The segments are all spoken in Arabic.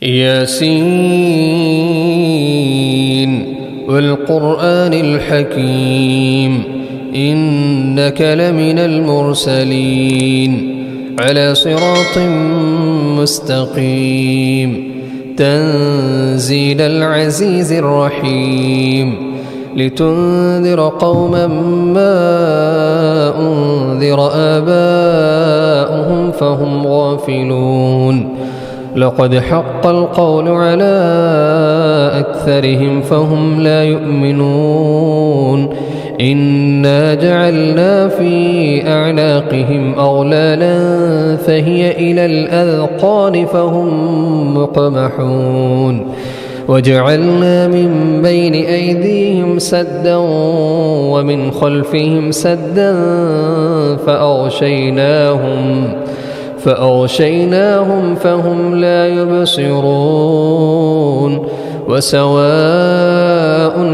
ياسين والقرآن الحكيم إنك لمن المرسلين على صراط مستقيم تنزيل العزيز الرحيم لتنذر قوما ما أنذر آباؤهم فهم غافلون لقد حق القول على أكثرهم فهم لا يؤمنون إنا جعلنا في أعناقهم أغلالا فهي إلى الأذقان فهم مقمحون وجعلنا من بين أيديهم سدا ومن خلفهم سدا فأغشيناهم فهم لا يبصرون وسواء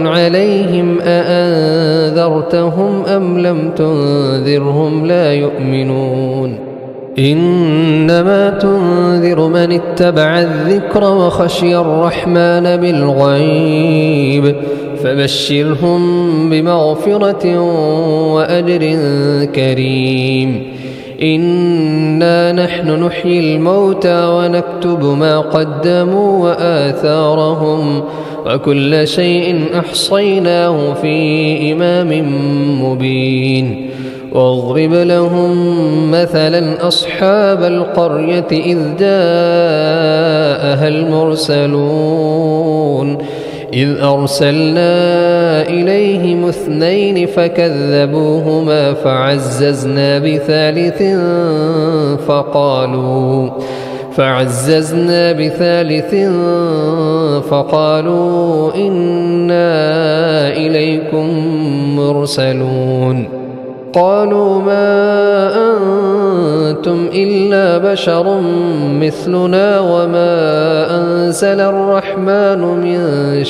عليهم أأنذرتهم أم لم تنذرهم لا يؤمنون إنما تنذر من اتبع الذكر وخشي الرحمن بالغيب فبشرهم بمغفرة وأجر كريم إنا نحن نحيي الموتى ونكتب ما قدموا وآثارهم وكل شيء أحصيناه في إمام مبين واضرب لهم مثلا أصحاب القرية إذ جاءها المرسلون إذ أرسلنا إليهم اثنين فكذبوهما فعززنا بثالث فقالوا إنا إليكم مرسلون قالوا ما أنتم إلا بشر مثلنا وما أنزل الرحمن من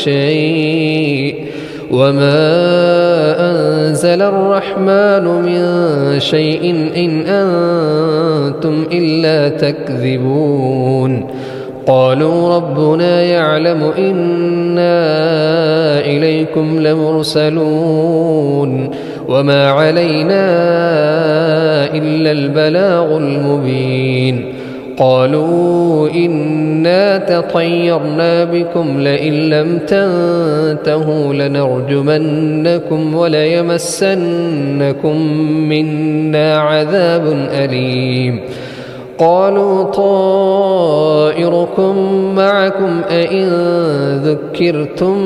شيء إن أنتم إلا تكذبون قالوا ربنا يعلم إنا إليكم لمرسلون وما علينا إلا البلاغ المبين قالوا إنا تطيرنا بكم لئن لم تنتهوا لنرجمنكم وليمسنكم منا عذاب أليم قالوا طائركم معكم أئن ذكرتم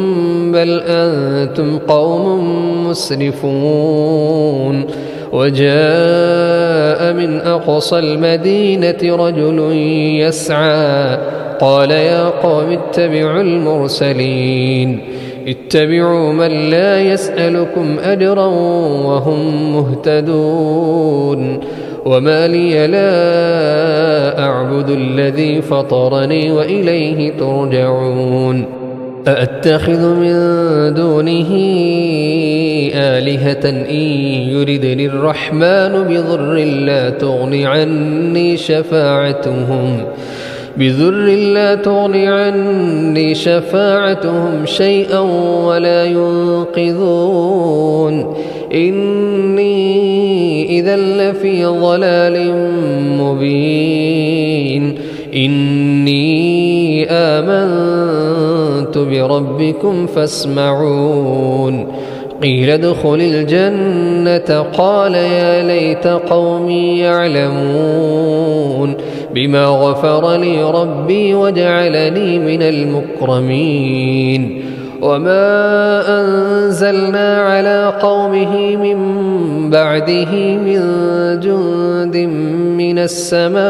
بل أنتم قوم مسرفون وجاء من أقصى المدينة رجل يسعى قال يا قوم اتبعوا المرسلين اتبعوا من لا يسألكم أجرا وهم مهتدون وما لي لا أعبد الذي فطرني وإليه ترجعون أأتخذ من دونه آلهة إن يردني الرحمن بضر لا تغني عني شفاعتهم شيئا ولا ينقذون إني إذا لفي ضلال مبين إني آمنت بربكم فاسمعون قيل ادخل الجنة قال يا ليت قومي يعلمون بما غفر لي ربي وجعلني من المكرمين وما أنزلنا على قومه من بعده من جند من السماء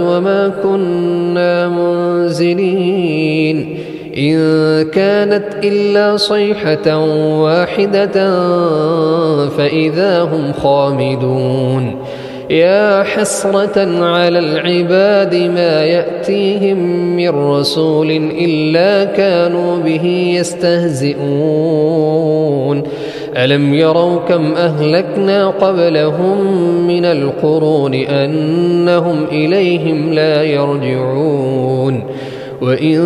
وما كنا منزلين إن كانت إلا صيحة واحدة فإذا هم خامدون يا حسرة على العباد ما يأتيهم من رسول إلا كانوا به يستهزئون ألم يروا كم أهلكنا قبلهم من القرون أنهم إليهم لا يرجعون وإن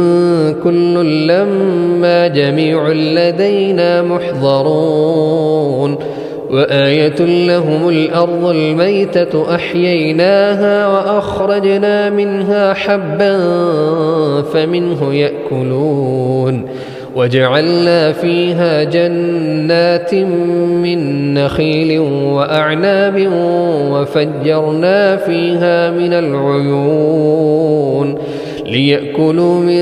كل لما جميع لدينا محضرون وآية لهم الأرض الميتة أحييناها وأخرجنا منها حبا فمنه يأكلون وجعلنا فيها جنات من نخيل وأعناب وفجرنا فيها من العيون ليأكلوا من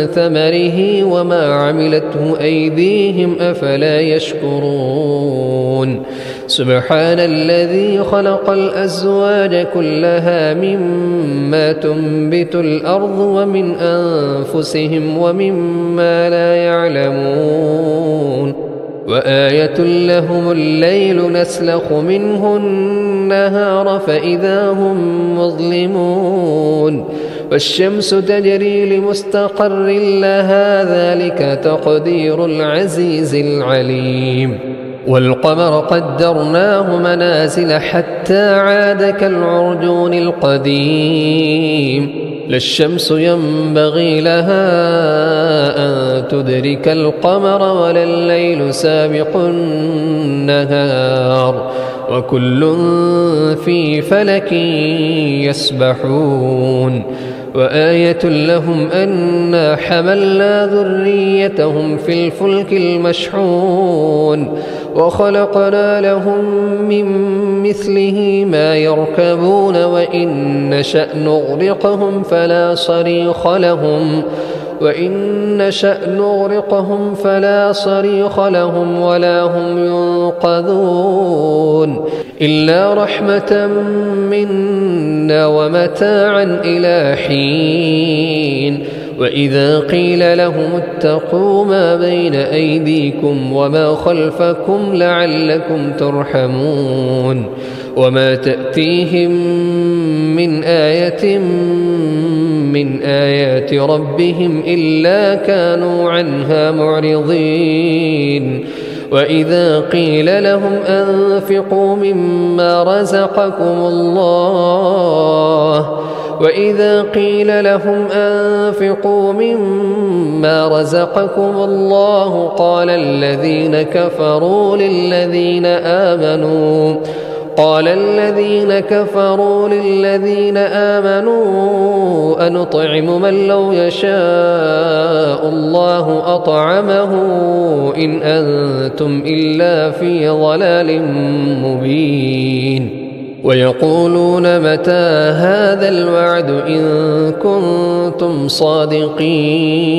ثمره وما عملته أيديهم أفلا يشكرون سبحان الذي خلق الأزواج كلها مما تنبت الأرض ومن أنفسهم ومما لا يعلمون وآية لهم الليل نسلخ منه النهار فإذا هم مظلمون والشمس تجري لمستقر لها ذلك تقدير العزيز العليم والقمر قدرناه منازل حتى عاد كالعرجون القديم لا الشمس ينبغي لها أن تدرك القمر ولا الليل سابق النهار وكل في فلك يسبحون وآية لهم أنا حملنا ذريتهم في الفلك المشحون وخلقنا لهم من مثله ما يركبون وإن نشأ نغرقهم فلا صريخ لهم ولا هم ينقذون إلا رحمة منا ومتاعا إلى حين وإذا قيل لهم اتقوا ما بين أيديكم وما خلفكم لعلكم ترحمون وما تأتيهم من آية من آيات ربهم إلا كانوا عنها معرضين وإذا قيل لهم أنفقوا مما رزقكم الله قال الذين كفروا للذين آمنوا أنطعم من لو يشاء الله أطعمه إن أنتم إلا في ضلال مبين ويقولون متى هذا الوعد إن كنتم صادقين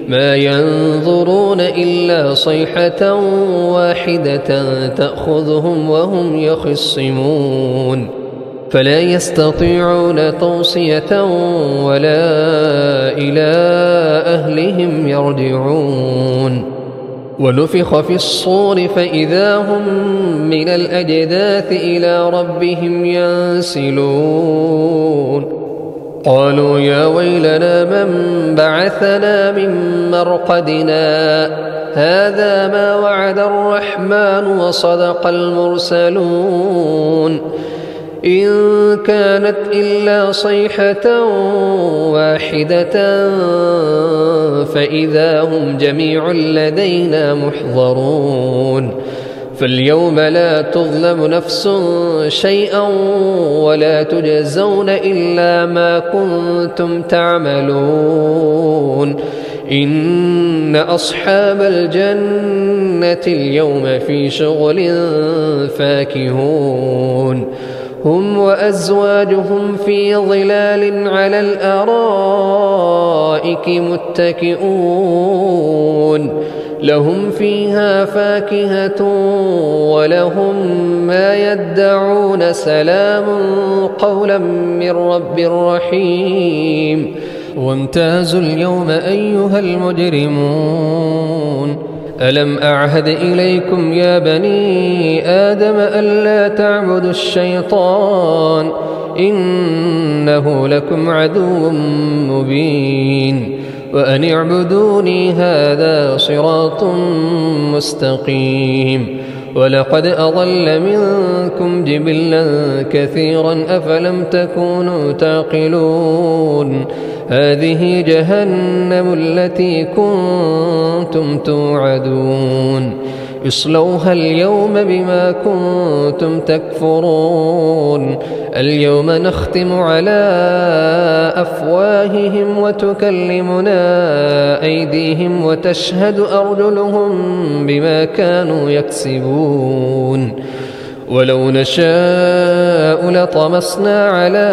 ما ينظرون إلا صيحة واحدة تأخذهم وهم يخصمون فلا يستطيعون توصية ولا إلى أهلهم يرجعون ونفخ في الصور فإذا هم من الأجداث إلى ربهم ينسلون قالوا يا ويلنا من بعثنا من مرقدنا هذا ما وعد الرحمن وصدق المرسلون إن كانت إلا صيحة واحدة فإذا هم جميع لدينا محضرون فاليوم لا تظلم نفس شيئا ولا تجزون إلا ما كنتم تعملون إن أصحاب الجنة اليوم في شغل فاكهون هم وأزواجهم في ظلال على الأرائك متكئون لهم فيها فاكهة ولهم ما يدعون سلام قولا من رب رحيم وامتازوا اليوم أيها المجرمون ألم أعهد إليكم يا بني آدم ألا تعبدوا الشيطان إنه لكم عدو مبين وأن اعبدوني هذا صراط مستقيم. ولقد أضل منكم جبلا كثيرا أفلم تكونوا تعقلون. هذه جهنم التي كنتم توعدون اصلوها اليوم بما كنتم تكفرون. اليوم نختم على أفواههم وتكلمنا أيديهم وتشهد أرجلهم بما كانوا يكسبون. ولو نشاء لطمسنا على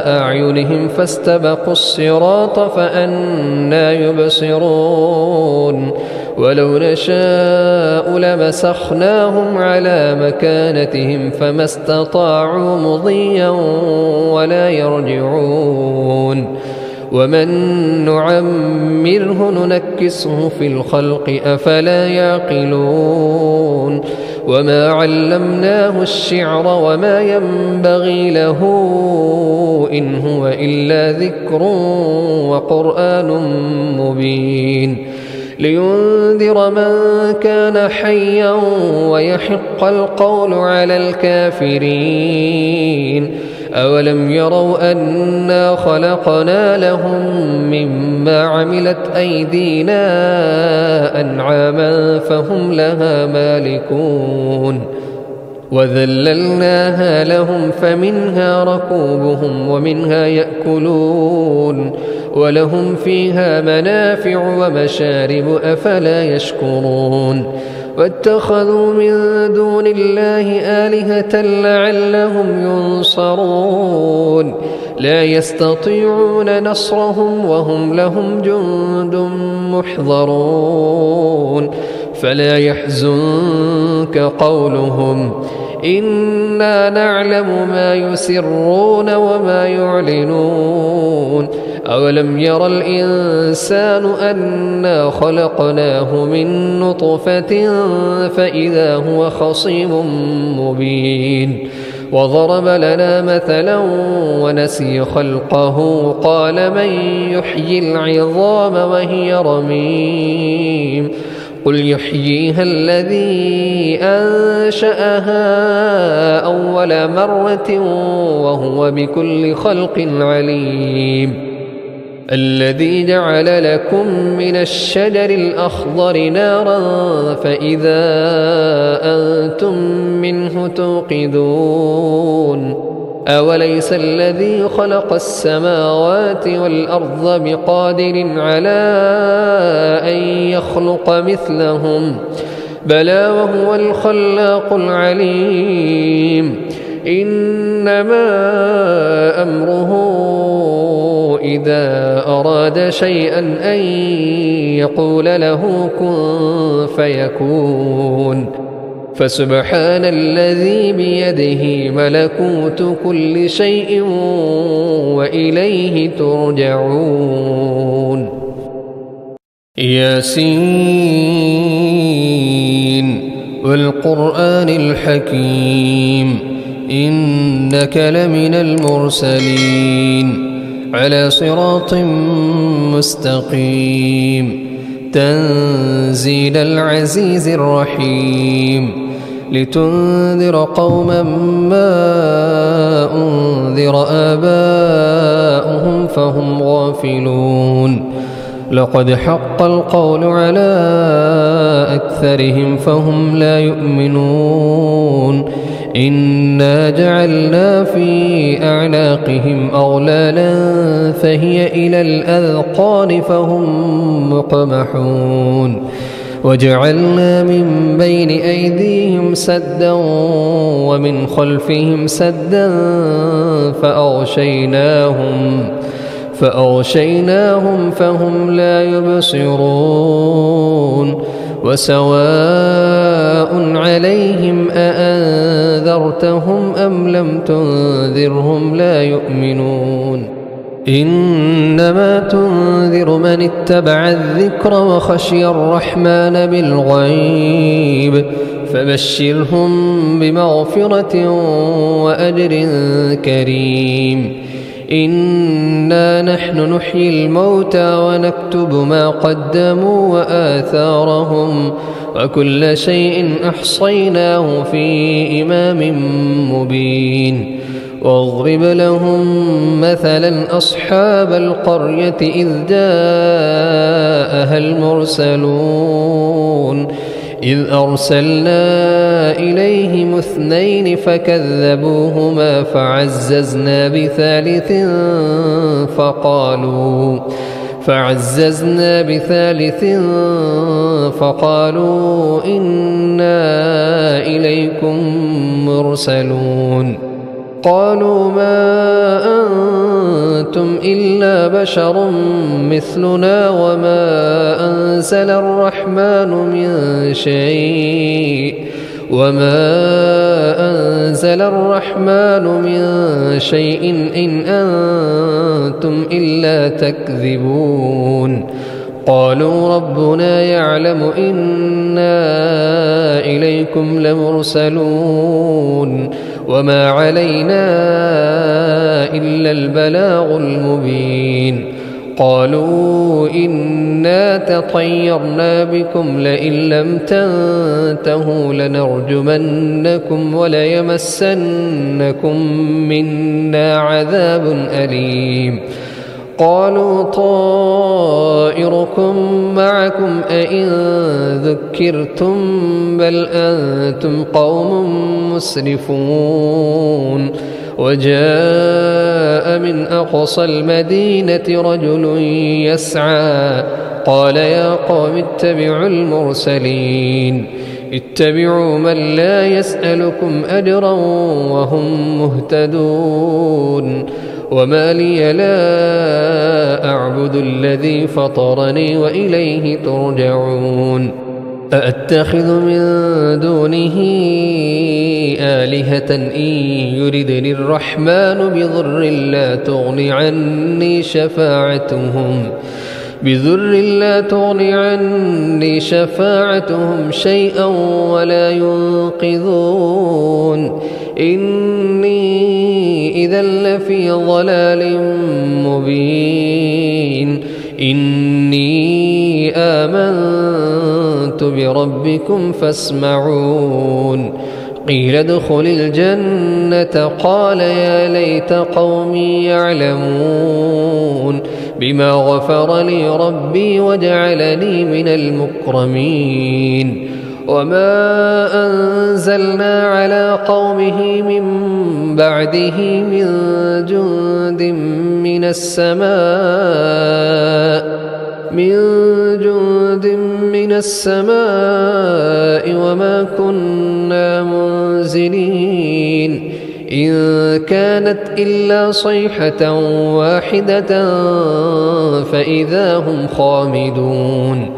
أعينهم فاستبقوا الصراط فأنى يبصرون. ولو نشاء لمسخناهم على مكانتهم فما استطاعوا مضيا ولا يرجعون. ومن نعمره ننكسه في الخلق أفلا يعقلون. وما علمناه الشعر وما ينبغي له إن هو إلا ذكر وقرآن مبين لينذر من كان حيا ويحق القول على الكافرين. أولم يروا أنا خلقنا لهم مما عملت أيدينا أنعاما فهم لها مالكون. وذللناها لهم فمنها ركوبهم ومنها يأكلون ولهم فيها منافع ومشارب أفلا يشكرون. واتخذوا من دون الله آلهة لعلهم ينصرون. لا يستطيعون نصرهم وهم لهم جند محضرون. فلا يحزنك قولهم إنا نعلم ما يسرون وما يعلنون. أولم ير الإنسان أنا خلقناه من نطفة فإذا هو خصيم مبين. وضرب لنا مثلا ونسي خلقه قال من يحيي العظام وهي رميم. قل يحييها الذي أنشأها أول مرة وهو بكل خلق عليم. الذي جعل لكم من الشجر الأخضر نارا فإذا أنتم منه توقدون. أوليس الذي خلق السماوات والأرض بقادر على أن يخلق مثلهم بلى وهو الخلاق العليم. إنما أمره إذا أراد شيئا أن يقول له كن فيكون. فسبحان الذي بيده ملكوت كل شيء وإليه ترجعون. ياسين والقرآن الحكيم إنك لمن المرسلين على صراط مستقيم تنزيل العزيز الرحيم لتنذر قوما ما أنذر آباؤهم فهم غافلون. لقد حق القول على أكثرهم فهم لا يؤمنون. إنا جعلنا في أعناقهم أغلالا فهي إلى الأذقان فهم مقمحون. وجعلنا من بين أيديهم سدا ومن خلفهم سدا فأغشيناهم فهم لا يبصرون. وسواء عليهم أأنذرتهم أم لم تنذرهم لا يؤمنون. إنما تنذر من اتبع الذكر وخشي الرحمن بالغيب فبشرهم بمغفرة وأجر كريم. إنا نحن نحيي الموتى ونكتب ما قدموا وآثارهم وكل شيء أحصيناه في إمام مبين واضرب لهم مثلا أصحاب القرية إذ جاءها المرسلون إذ أرسلنا إليهم 2 فكذبوهما فعززنا بثالث فقالوا إنا إليكم مرسلون قالوا ما أنتم إلا بشر مثلنا وما أنزل الرحمن من شيء إن أنتم إلا تكذبون قالوا ربنا يعلم إنا إليكم لمرسلون وما علينا إلا البلاغ المبين قالوا إنا تطيرنا بكم لئن لم تنتهوا لنرجمنكم وليمسنكم منا عذاب أليم قالوا طائركم معكم أئن ذكرتم بل أنتم قوم مسرفون وجاء من أقصى المدينة رجل يسعى قال يا قوم اتبعوا المرسلين اتبعوا من لا يسألكم أجرا وهم مهتدون وما لي لا أعبد الذي فطرني وإليه ترجعون أأتخذ من دونه آلهة إن يردني الرحمن بضر لا تغن عني شفاعتهم شيئا ولا ينقذون إني إذا لفي ضلال مبين إني آمنت بربكم فاسمعون قيل ادخل الجنة قال يا ليت قومي يعلمون بما غفر لي ربي وجعلني من المكرمين وما أنزلنا على قومه من بعده من جند من السماء وما كنا منزلين إن كانت إلا صيحة واحدة فإذا هم خامدون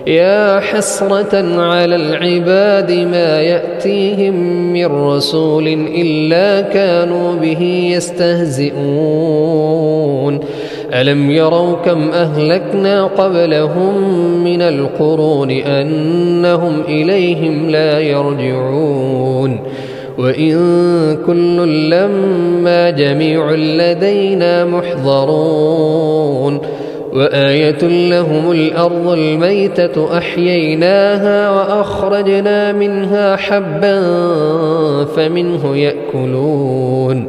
يا حسرة على العباد ما يأتيهم من رسول إلا كانوا به يستهزئون ألم يروا كم أهلكنا قبلهم من القرون أنهم إليهم لا يرجعون وإن كل لما جميع لدينا محضرون وآية لهم الأرض الميتة أحييناها وأخرجنا منها حبا فمنه يأكلون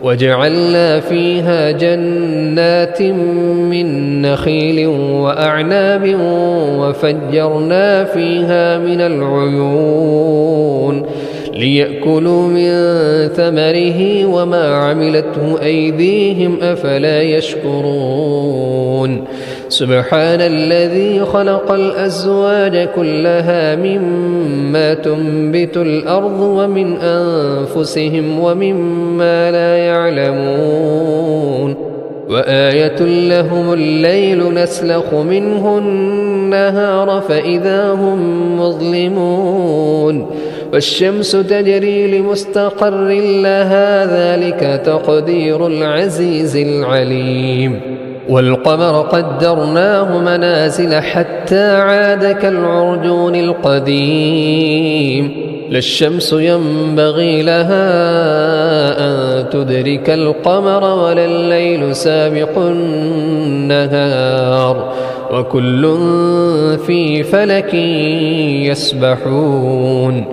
وجعلنا فيها جنات من نخيل وأعناب وفجرنا فيها من العيون ليأكلوا من ثمره وما عملته أيديهم أفلا يشكرون سبحان الذي خلق الأزواج كلها مما تنبت الأرض ومن أنفسهم ومما لا يعلمون وآية لهم الليل نسلخ منه النهار فإذا هم مظلمون والشمس تجري لمستقر لها ذلك تقدير العزيز العليم والقمر قدرناه منازل حتى عاد كالعرجون القديم لا الشمس ينبغي لها أن تدرك القمر ولا الليل سابق النهار وكل في فلك يسبحون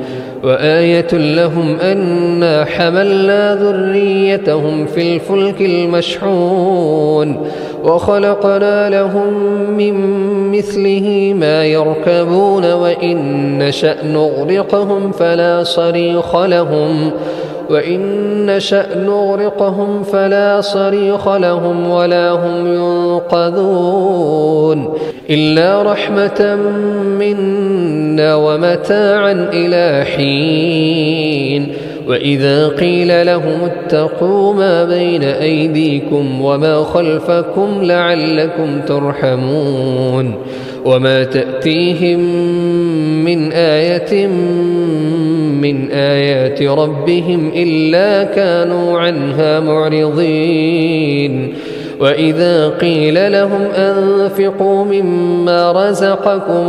وآية لهم أنا حملنا ذريتهم في الفلك المشحون وخلقنا لهم من مثله ما يركبون وإن نشأ نغرقهم فلا صريخ لهم ولا هم ينقذون إلا رحمة منا ومتاعا إلى حين وإذا قيل لهم اتقوا ما بين أيديكم وما خلفكم لعلكم ترحمون وما تأتيهم من آية من آيات ربهم إلا كانوا عنها معرضين وإذا قيل لهم أنفقوا مما رزقكم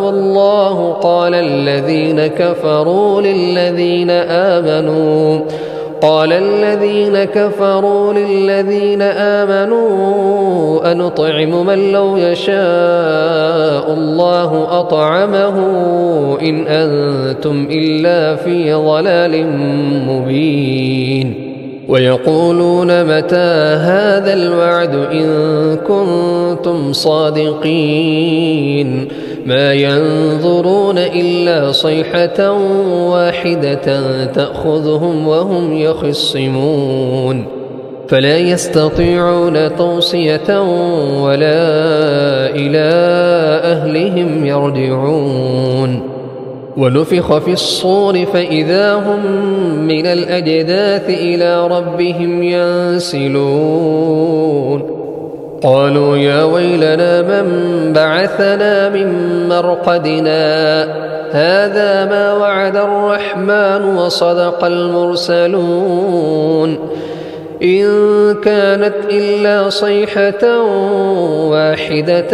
الله قال الذين كفروا للذين آمنوا أنطعم من لو يشاء الله أطعمه إن أنتم إلا في ضلال مبين ويقولون متى هذا الوعد إن كنتم صادقين ما ينظرون إلا صيحة واحدة تأخذهم وهم يخصمون فلا يستطيعون توصية ولا إلى أهلهم يرجعون ونفخ في الصور فإذا هم من الأجداث إلى ربهم ينسلون قالوا يا ويلنا من بعثنا من مرقدنا هذا ما وعد الرحمن وصدق المرسلون إن كانت إلا صيحة واحدة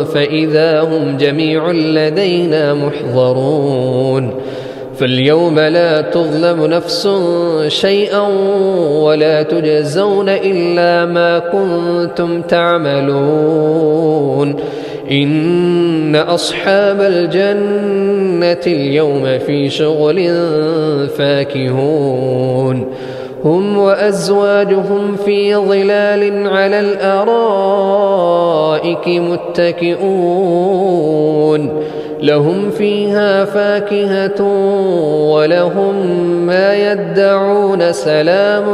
فإذا هم جميع لدينا محضرون فاليوم لا تظلم نفس شيئا ولا تجزون إلا ما كنتم تعملون إن أصحاب الجنة اليوم في شغل فاكهون هم وأزواجهم في ظلال على الأرائك متكئون لهم فيها فاكهة ولهم ما يدعون سلام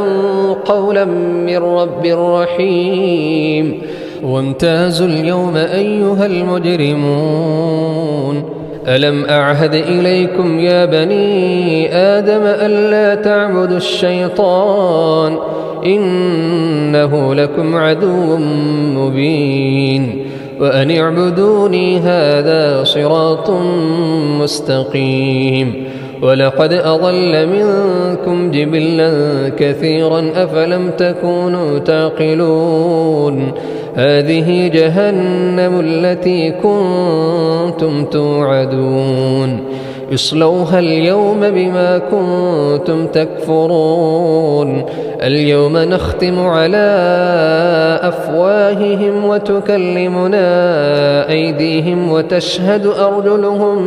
قولا من رب رحيم وامتازوا اليوم أيها المجرمون ألم أعهد إليكم يا بني آدم ألا تعبدوا الشيطان إنه لكم عدو مبين وأن اعبدوني هذا صراط مستقيم ولقد أضل منكم جبلا كثيرا أفلم تكونوا تعقلون هذه جهنم التي كنتم توعدون اصلوها اليوم بما كنتم تكفرون اليوم نختم على أفواههم وتكلمنا أيديهم وتشهد أرجلهم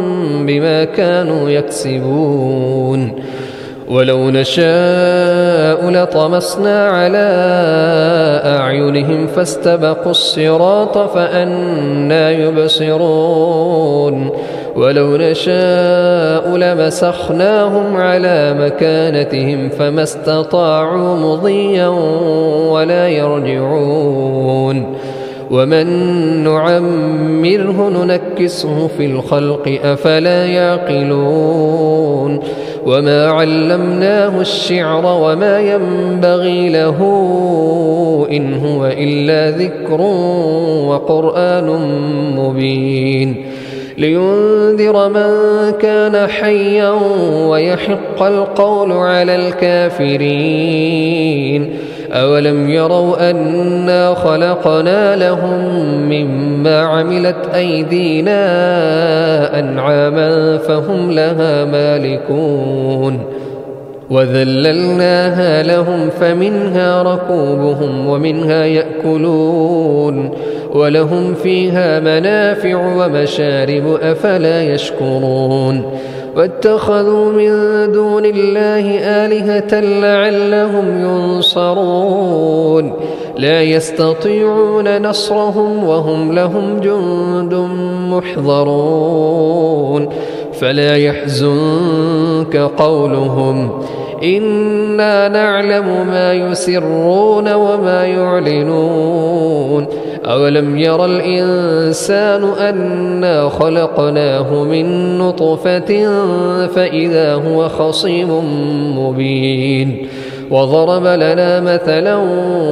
بما كانوا يكسبون ولو نشاء لطمسنا على أعينهم فاستبقوا الصراط فأنى يبصرون ولو نشاء لمسخناهم على مكانتهم فما استطاعوا مضيا ولا يرجعون ومن نعمره ننكسه في الخلق أفلا يعقلون وما علمناه الشعر وما ينبغي له إن هو إلا ذكر وقرآن مبين لينذر من كان حيا ويحق القول على الكافرين أولم يروا أنا خلقنا لهم مما عملت أيدينا أنعاما فهم لها مالكون وذللناها لهم فمنها ركوبهم ومنها يأكلون ولهم فيها منافع ومشارب أفلا يشكرون واتخذوا من دون الله آلهة لعلهم ينصرون لا يستطيعون نصرهم وهم لهم جند محضرون فلا يحزنك قولهم إنا نعلم ما يسرون وما يعلنون أولم ير الإنسان أنا خلقناه من نطفة فإذا هو خصيم مبين وضرب لنا مثلا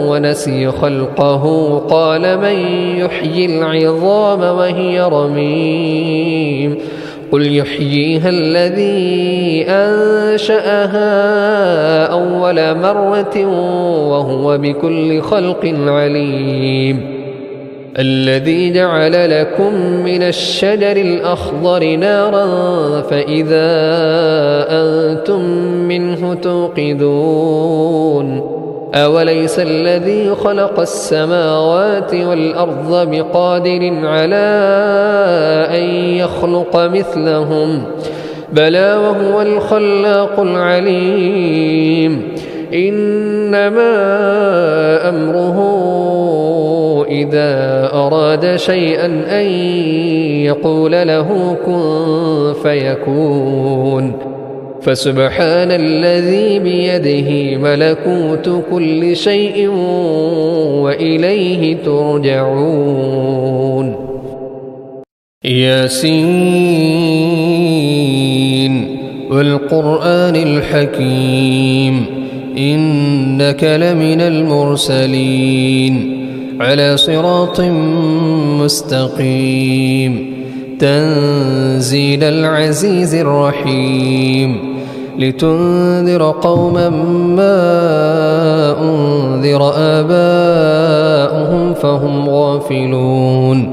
ونسي خلقه قال من يحيي العظام وهي رميم قل يحييها الذي أنشأها أول مرة وهو بكل خلق عليم الذي جعل لكم من الشجر الأخضر نارا فإذا أنتم منه توقدون أوليس الذي خلق السماوات والأرض بقادر على أن يخلق مثلهم بلى وهو الخلاق العليم إنما أمره إذا أراد شيئا أن يقول له كن فيكون فسبحان الذي بيده ملكوت كل شيء وإليه ترجعون ياسين والقرآن الحكيم إنك لمن المرسلين على صراط مستقيم تنزيل العزيز الرحيم لتنذر قوما ما أنذر آباؤهم فهم غافلون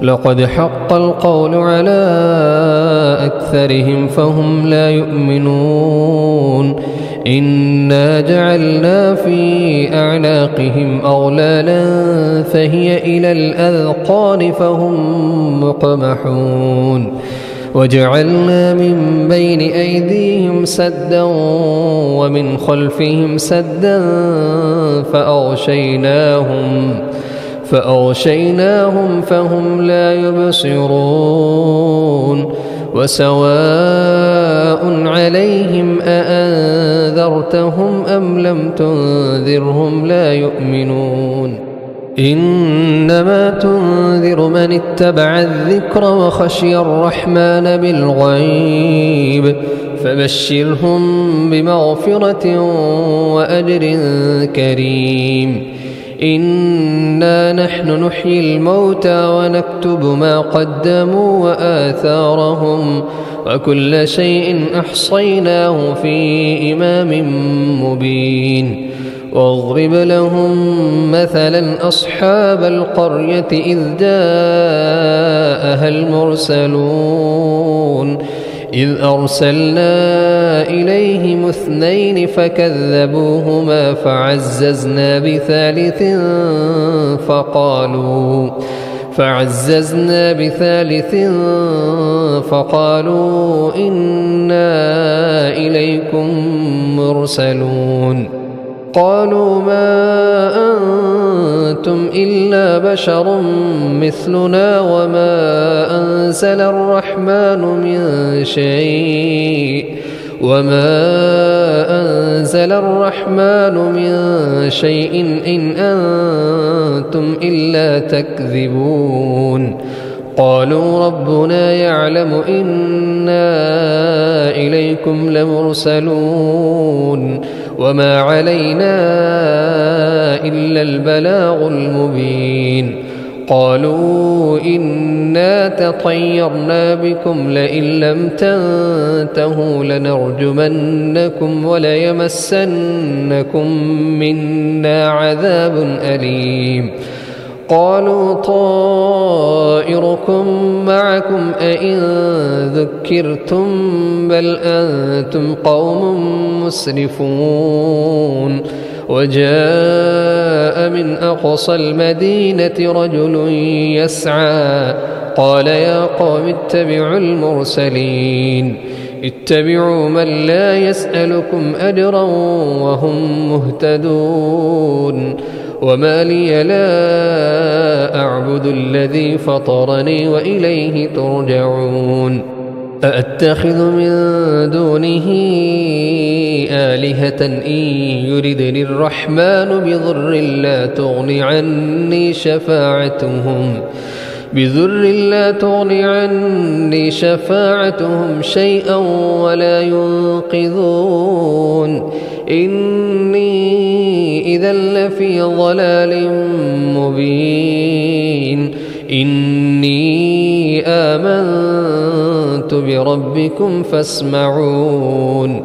لقد حق القول على أكثرهم فهم لا يؤمنون إنا جعلنا في أعناقهم أغلالا فهي إلى الأذقان فهم مقمحون وجعلنا من بين أيديهم سدا ومن خلفهم سدا فأغشيناهم فهم لا يبصرون وسواء عليهم أأنذرتهم أم لم تنذرهم لا يؤمنون إنما تنذر من اتبع الذكر وخشي الرحمن بالغيب فبشرهم بمغفرة وأجر كريم إنا نحن نحيي الموتى ونكتب ما قدموا وآثارهم وكل شيء أحصيناه في إمام مبين واضرب لهم مثلا أصحاب القرية إذ جاءها المرسلون إذ أرسلنا إليهم اثنين فكذبوهما فعززنا بثالث فقالوا إنا إليكم مرسلون قالوا ما أنتم إلا بشر مثلنا وما أنزل الرحمن من شيء إن أنتم إلا تكذبون قالوا ربنا يعلم إنا إليكم لمرسلون وما علينا إلا البلاغ المبين قالوا إن إنا تطيرنا بكم لئن لم تنتهوا لنرجمنكم وليمسنكم منا عذاب أليم قالوا طائركم معكم أئن ذكرتم بل أنتم قوم مسرفون وجاء من أقصى المدينة رجل يسعى قال يا قوم اتبعوا المرسلين اتبعوا من لا يسألكم أجرا وهم مهتدون وما لي لا أعبد الذي فطرني وإليه ترجعون أأتخذ من دونه آلهة إن يردني الرحمن بضر لا تغن عني شفاعتهم شيئا ولا ينقذون إني إذا لفي ضلال مبين إني آمنت بربكم فاسمعون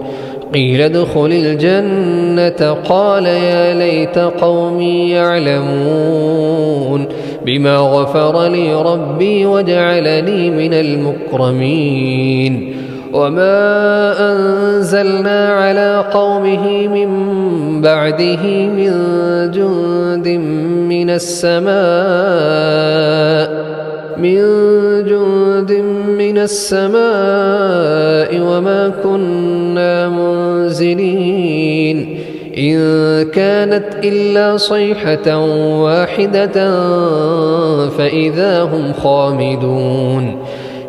قيل ادخل الجنة قال يا ليت قومي يعلمون بما غفر لي ربي وجعلني من المكرمين وما أنزلنا على قومه من بعده من جند من السماء وما كنا منزلين إن كانت إلا صيحة واحدة فإذا هم خامدون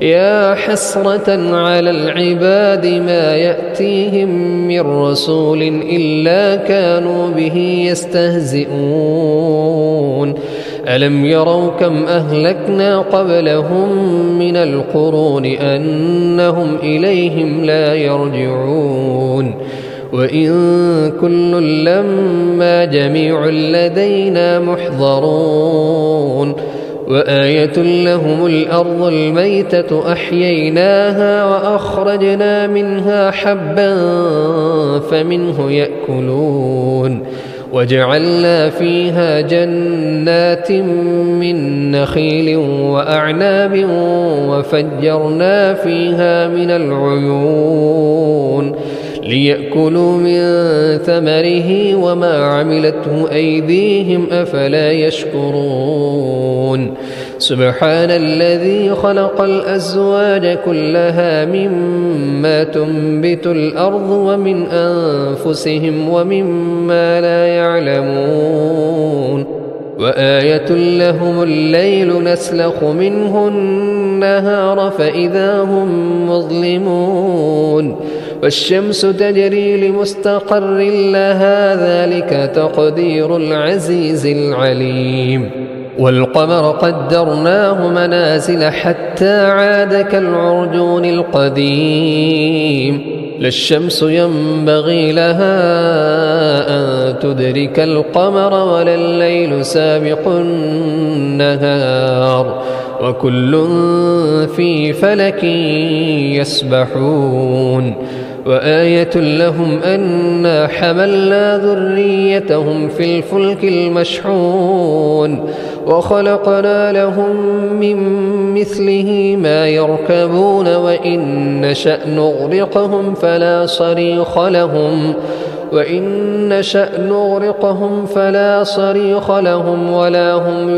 يا حسرة على العباد ما يأتيهم من رسول إلا كانوا به يستهزئون ألم يروا كم أهلكنا قبلهم من القرون أنهم إليهم لا يرجعون وإن كل لما جميع لدينا محضرون وآية لهم الأرض الميتة أحييناها وأخرجنا منها حبا فمنه يأكلون وجعلنا فيها جنات من نخيل وأعناب وفجرنا فيها من العيون ليأكلوا من ثمره وما عملته أيديهم أفلا يشكرون سبحان الذي خلق الأزواج كلها مما تنبت الأرض ومن أنفسهم ومما لا يعلمون وآية لهم الليل نسلخ منه النهار فإذا هم مظلمون والشمس تجري لمستقر لها ذلك تقدير العزيز العليم والقمر قدرناه منازل حتى عاد كالعرجون القديم لا الشمس ينبغي لها أن تدرك القمر ولا الليل سابق النهار وكل في فلك يسبحون وآية لهم أنا حملنا ذريتهم في الفلك المشحون وخلقنا لهم من مثله ما يركبون وإن نشأ نغرقهم فلا صريخ لهم ولا هم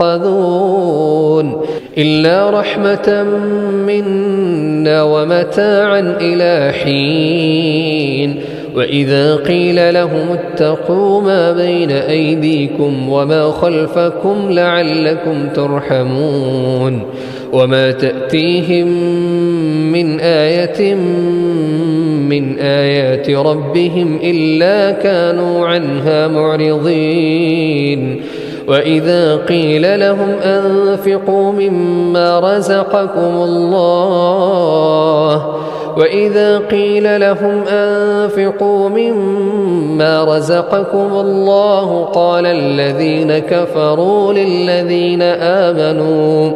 ينقذون إلا رحمة منا ومتاعا إلى حين وإذا قيل لهم اتقوا ما بين أيديكم وما خلفكم لعلكم ترحمون وما تأتيهم من آية من آيات ربهم إلا كانوا عنها معرضين وإذا قيل لهم أنفقوا مما رزقكم الله قال الذين كفروا للذين آمنوا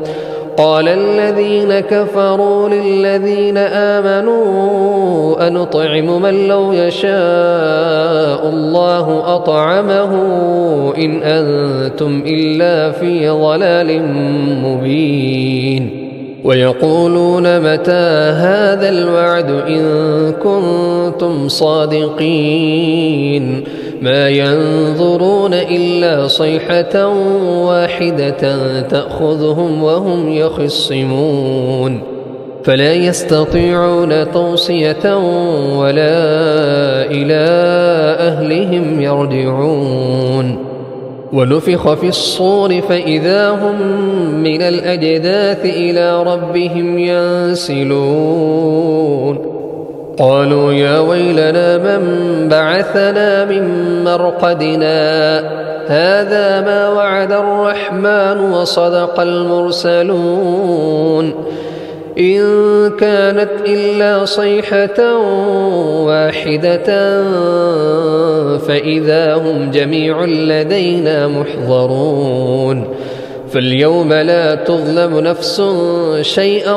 قال الذين كفروا للذين آمنوا أنطعم من لو يشاء الله أطعمه إن أنتم إلا في ضلال مبين ويقولون متى هذا الوعد إن كنتم صادقين ما ينظرون إلا صيحة واحدة تأخذهم وهم يخصمون فلا يستطيعون توصية ولا إلى أهلهم يرجعون ونفخ في الصور فإذا هم من الأجداث إلى ربهم ينسلون قالوا يا ويلنا من بعثنا من مرقدنا هذا ما وعد الرحمن وصدق المرسلون إن كانت إلا صيحة واحدة فإذا هم جميع لدينا محضرون فاليوم لا تظلم نفس شيئا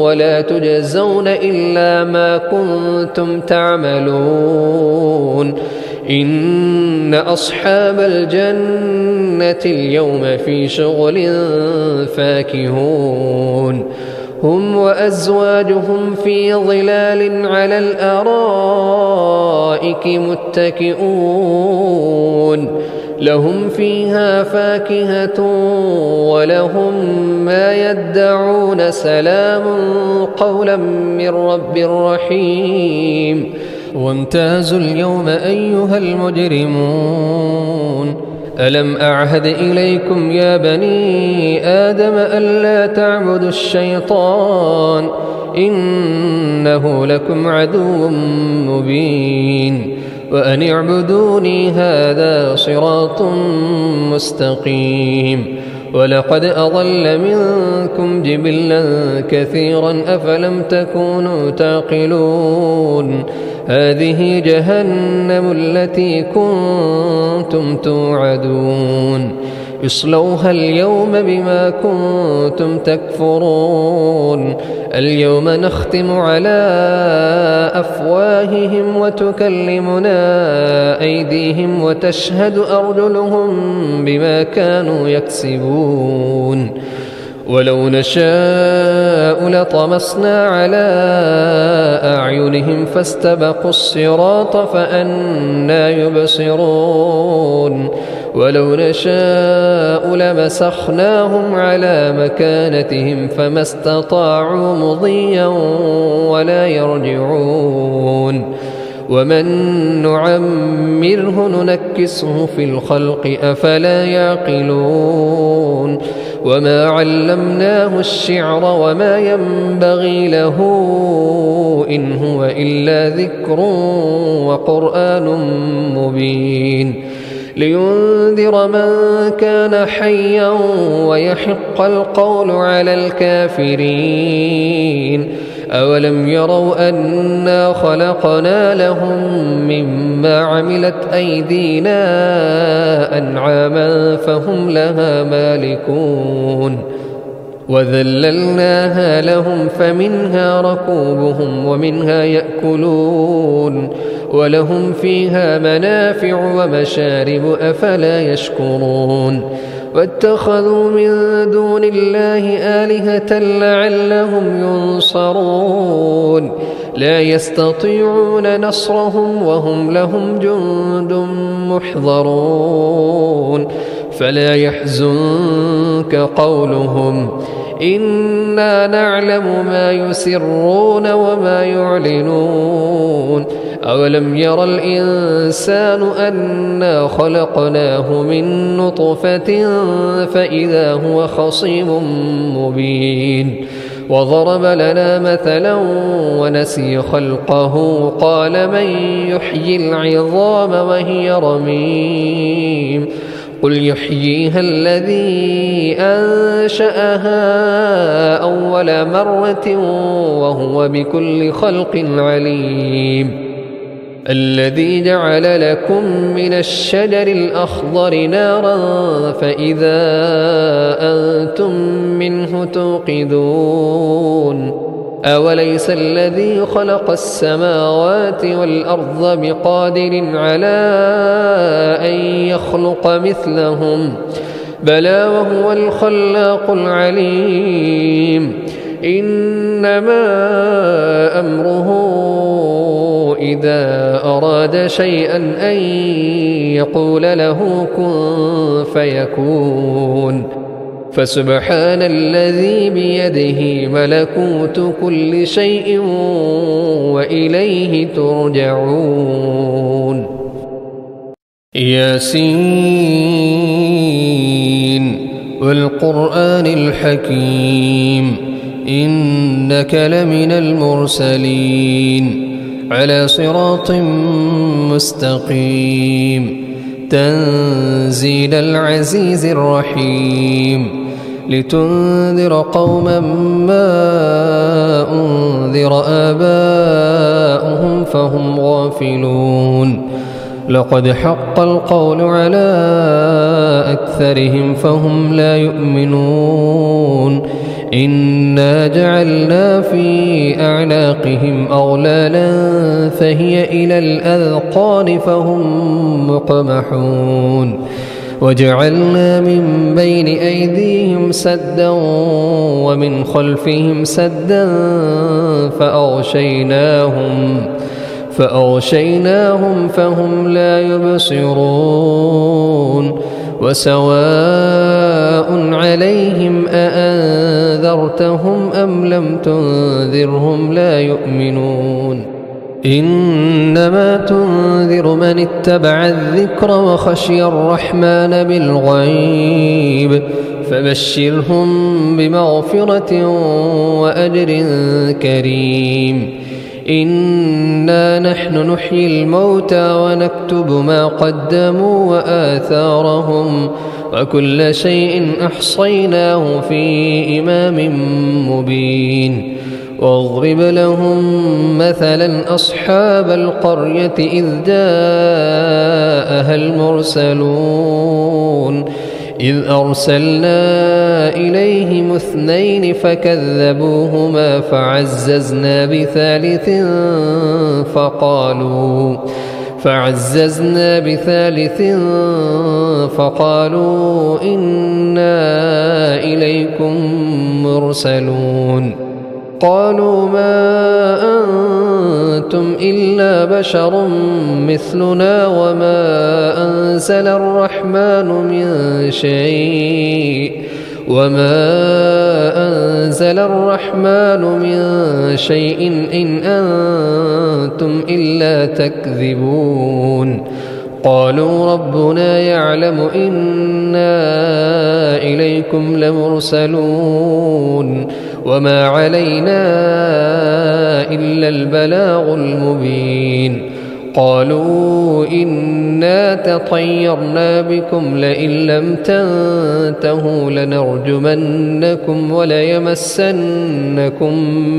ولا تجزون إلا ما كنتم تعملون إن أصحاب الجنة اليوم في شغل فاكهون هم وأزواجهم في ظلال على الأرائك متكئون لهم فيها فاكهة ولهم ما يدعون سلام قولا من رب رحيم وامتازوا اليوم أيها المجرمون ألم أعهد إليكم يا بني آدم ألا تعبدوا الشيطان إنه لكم عدو مبين وأن اعبدوني هذا صراط مستقيم ولقد أضل منكم جبلا كثيرا أفلم تكونوا تعقلون هذه جهنم التي كنتم توعدون اصلوها اليوم بما كنتم تكفرون اليوم نختم على أفواههم وتكلمنا أيديهم وتشهد أرجلهم بما كانوا يكسبون ولو نشاء لطمسنا على أعينهم فاستبقوا الصراط فأنى يبصرون ولو نشاء لمسخناهم على مكانتهم فما استطاعوا مضيا ولا يرجعون ومن نعمره ننكسه في الخلق أفلا يعقلون وما علمناه الشعر وما ينبغي له إن هو إلا ذكر وقرآن مبين لينذر من كان حيا ويحق القول على الكافرين أولم يروا أنا خلقنا لهم مما عملت أيدينا أنعاما فهم لها مالكون وذللناها لهم فمنها ركوبهم ومنها يأكلون ولهم فيها منافع ومشارب أفلا يشكرون واتخذوا من دون الله آلهة لعلهم ينصرون لا يستطيعون نصرهم وهم لهم جند محضرون فلا يحزنك قولهم إنا نعلم ما يسرون وما يعلنون أولم ير الإنسان أنا خلقناه من نطفة فإذا هو خصيم مبين وضرب لنا مثلا ونسي خلقه قال من يحيي العظام وهي رميم قل يحييها الذي أنشأها أول مرة وهو بكل خلق عليم الذي جعل لكم من الشجر الأخضر نارا فإذا أنتم منه توقدون أوليس الذي خلق السماوات والأرض بقادر على أن يخلق مثلهم بلى وهو الخلاق العليم إنما أمره إذا أراد شيئا أن يقول له كن فيكون فسبحان الذي بيده ملكوت كل شيء وإليه ترجعون ياسين والقرآن الحكيم إنك لمن المرسلين على صراط مستقيم تنزيل العزيز الرحيم لتنذر قوما ما أنذر آباؤهم فهم غافلون لقد حق القول على أكثرهم فهم لا يؤمنون إنا جعلنا في أعناقهم أغلالا فهي إلى الأذقان فهم مقمحون وجعلنا من بين أيديهم سدا ومن خلفهم سدا فأغشيناهم فهم لا يبصرون وسواء عليهم أأنذرتهم أم لم تنذرهم لا يؤمنون إنما تنذر من اتبع الذكر وخشي الرحمن بالغيب فبشرهم بمغفرة وأجر كريم إنا نحن نحيي الموتى ونكتب ما قدموا وآثارهم وكل شيء أحصيناه في إمام مبين واضرب لهم مثلا أصحاب القرية إذ جاءها المرسلون إذ أرسلنا إليهم اثنين فكذبوهما فعززنا بثالث فقالوا إنا إليكم مرسلون قالوا ما أنتم إلا بشر مثلنا وما أنزل الرحمن من شيء إن أنتم إلا تكذبون قالوا ربنا يعلم إنا إليكم لمرسلون وما علينا إلا البلاغ المبين قالوا إنا تطيرنا بكم لئن لم تنتهوا لنرجمنكم وليمسنكم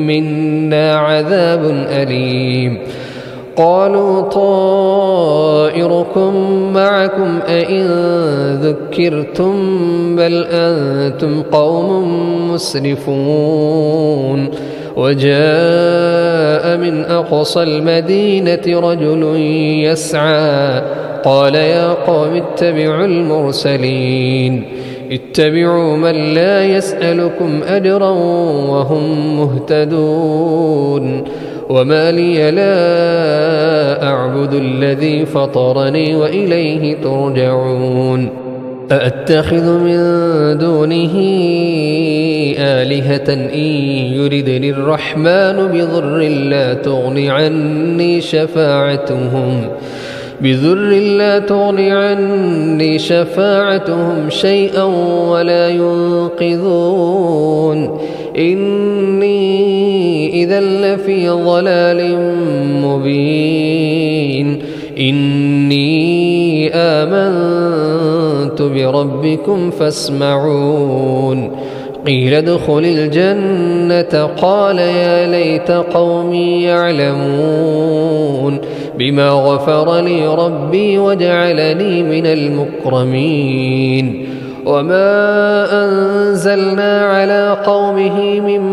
منا عذاب أليم قالوا طائركم معكم أئن ذكرتم بل أنتم قوم مسرفون وجاء من أقصى المدينة رجل يسعى قال يا قوم اتبعوا المرسلين اتبعوا من لا يسألكم أجرا وهم مهتدون وما لي لا أعبد الذي فطرني وإليه ترجعون أأتخذ من دونه آلهة إن يردني الرحمن بضر لا تغني عني شفاعتهم شيئا ولا ينقذون إني إذا لفي ضلال مبين إني آمنت بربكم فاسمعون قيل ادخل الجنة قال يا ليت قومي يعلمون بما غفر لي ربي وجعلني من المكرمين. وما أنزلنا على قومه من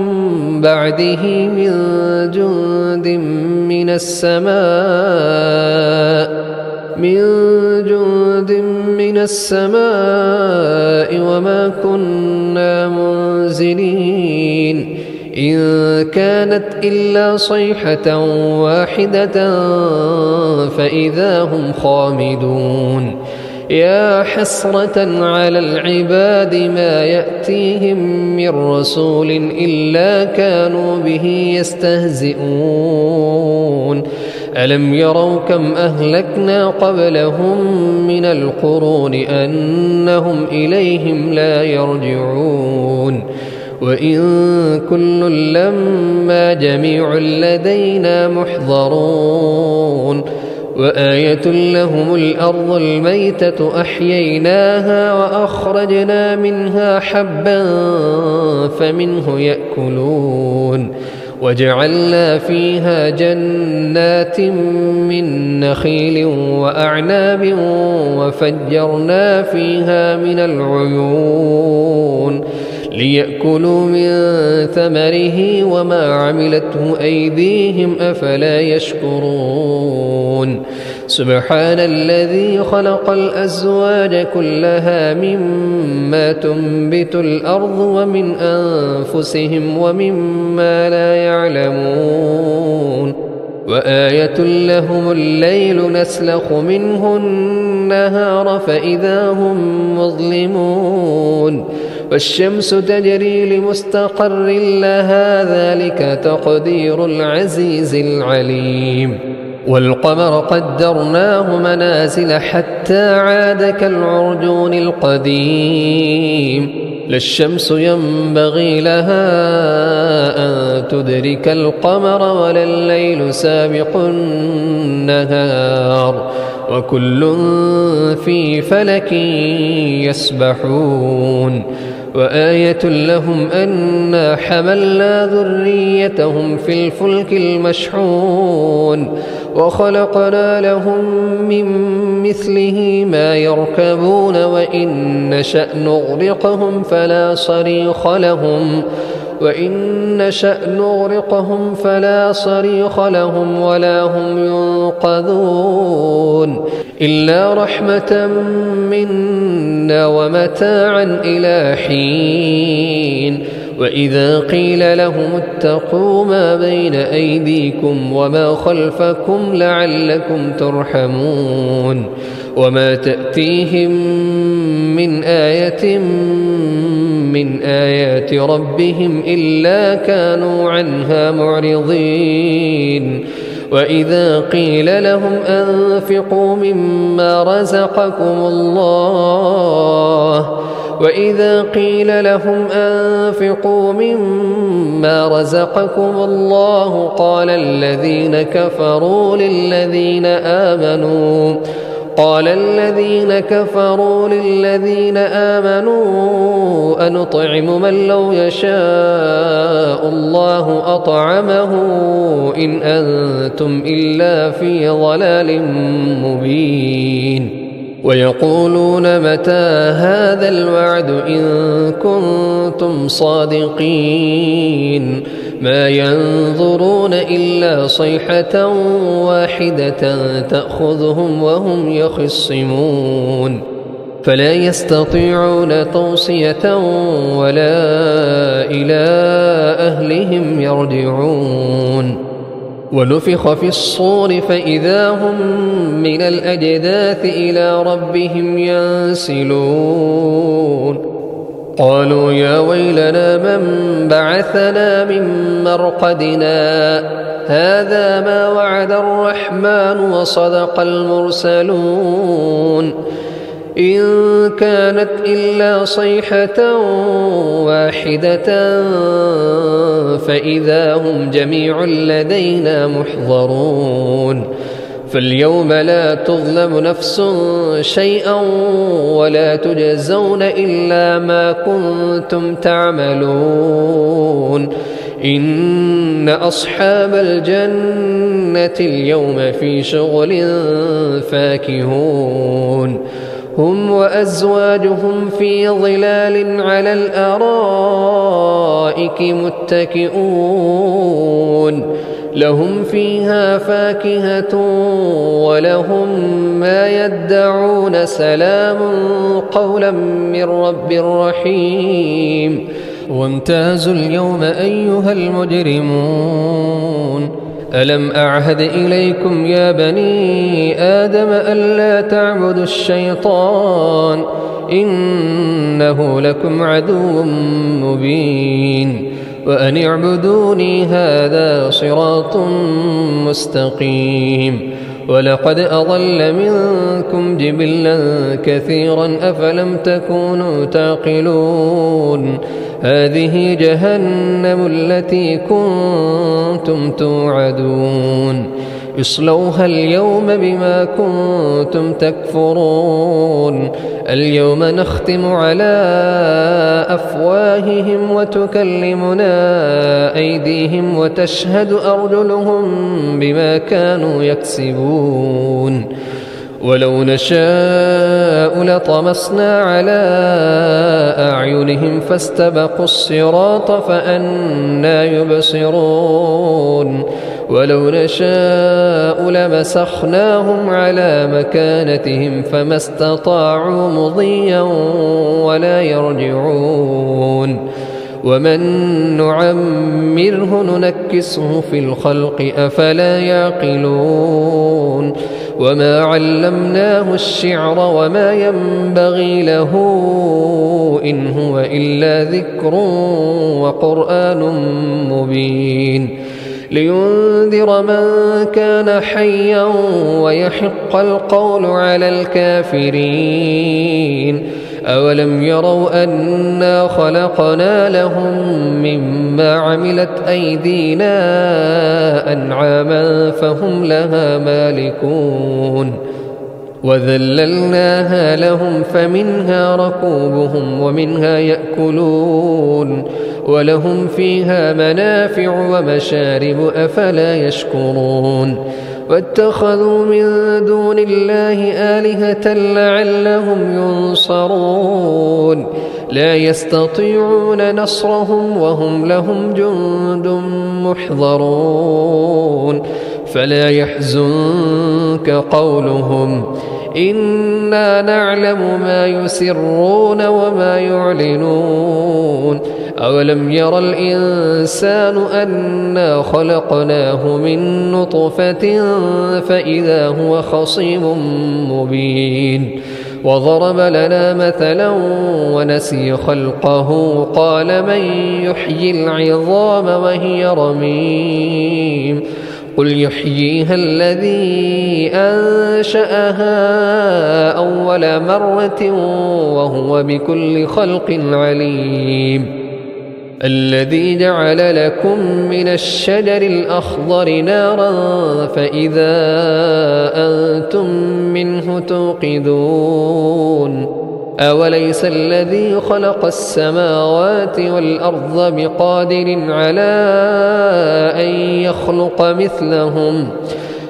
بعده من جند من السماء وما كنا منزلين إن كانت إلا صيحة واحدة فإذا هم خامدون. يا حسرة على العباد ما يأتيهم من رسول إلا كانوا به يستهزئون. ألم يروا كم أهلكنا قبلهم من القرون أنهم إليهم لا يرجعون. وإن كل لما جميع لدينا محضرون. وآية لهم الأرض الميتة أحييناها وأخرجنا منها حبا فمنه يأكلون. وجعلنا فيها جنات من نخيل وأعناب وفجرنا فيها من العيون ليأكلوا من ثمره وما عملته أيديهم أفلا يشكرون. سبحان الذي خلق الأزواج كلها مما تنبت الأرض ومن أنفسهم ومما لا يعلمون. وآية لهم الليل نسلخ منه النهار فإذا هم مظلمون. والشمس تجري لمستقر لها ذلك تقدير العزيز العليم. والقمر قدرناه منازل حتى عاد كالعرجون القديم. لا الشمس ينبغي لها أن تدرك القمر ولا الليل سابق النهار وكل في فلك يسبحون. وآية لهم أنا حملنا ذريتهم في الفلك المشحون وخلقنا لهم من مثله ما يركبون وإن نشأ نغرقهم فلا صريخ لهم ولا هم ينقذون إلا رحمة منا ومتاعا إلى حين. وإذا قيل لهم اتقوا ما بين أيديكم وما خلفكم لعلكم ترحمون. وما تأتيهم من آية من آيات ربهم إلا كانوا عنها معرضين. وإذا قيل لهم أنفقوا مما رزقكم الله قال الذين كفروا للذين آمنوا أنطعم من لو يشاء الله أطعمه إن أنتم إلا في ضلال مبين. ويقولون متى هذا الوعد إن كنتم صادقين. ما ينظرون إلا صيحة واحدة تأخذهم وهم يخصمون فلا يستطيعون توصية ولا إلى أهلهم يرجعون. ونفخ في الصور فإذا هم من الأجداث إلى ربهم ينسلون. قالوا يا ويلنا من بعثنا من مرقدنا هذا ما وعد الرحمن وصدق المرسلون. إن كانت إلا صيحة واحدة فإذا هم جميع لدينا محضرون. فاليوم لا تظلم نفس شيئا ولا تجزون إلا ما كنتم تعملون إن إن أصحاب الجنة اليوم في شغل فاكهون هم وأزواجهم في ظلال على الأرائك متكئون لهم فيها فاكهة ولهم ما يدعون سلام قولا من رب رحيم وامتازوا اليوم أيها المجرمون ألم أعهد إليكم يا بني آدم ألا تعبدوا الشيطان إنه لكم عدو مبين وأن اعبدوني هذا صراط مستقيم ولقد أضل منكم جبلا كثيرا أفلم تكونوا تعقلون هذه جهنم التي كنتم توعدون اصلوها اليوم بما كنتم تكفرون اليوم نختم على أفواههم وتكلمنا أيديهم وتشهد أرجلهم بما كانوا يكسبون ولو نشاء لطمسنا على أعينهم فاستبقوا الصراط فأنى يبصرون ولو نشاء لمسخناهم على مكانتهم فما استطاعوا مضيا ولا يرجعون ومن نعمره ننكسه في الخلق أفلا يعقلون وما علمناه الشعر وما ينبغي له إن هو إلا ذكر وقرآن مبين لينذر من كان حيا ويحق القول على الكافرين أولم يروا أنا خلقنا لهم مما عملت أيدينا أنعاما فهم لها مالكون وذللناها لهم فمنها ركوبهم ومنها يأكلون ولهم فيها منافع ومشارب أفلا يشكرون واتخذوا من دون الله آلهة لعلهم ينصرون لا يستطيعون نصرهم وهم لهم جند محضرون فلا يحزنك قولهم إنا نعلم ما يسرون وما يعلنون أولم ير الإنسان أنا خلقناه من نطفة فإذا هو خصيم مبين وضرب لنا مثلا ونسي خلقه قال من يحيي العظام وهي رميم قل يحييها الذي أنشأها أول مرة وهو بكل خلق عليم الذي جعل لكم من الشجر الأخضر نارا فإذا أنتم منه توقدون أوليس الذي خلق السماوات والأرض بقادر على أن يخلق مثلهم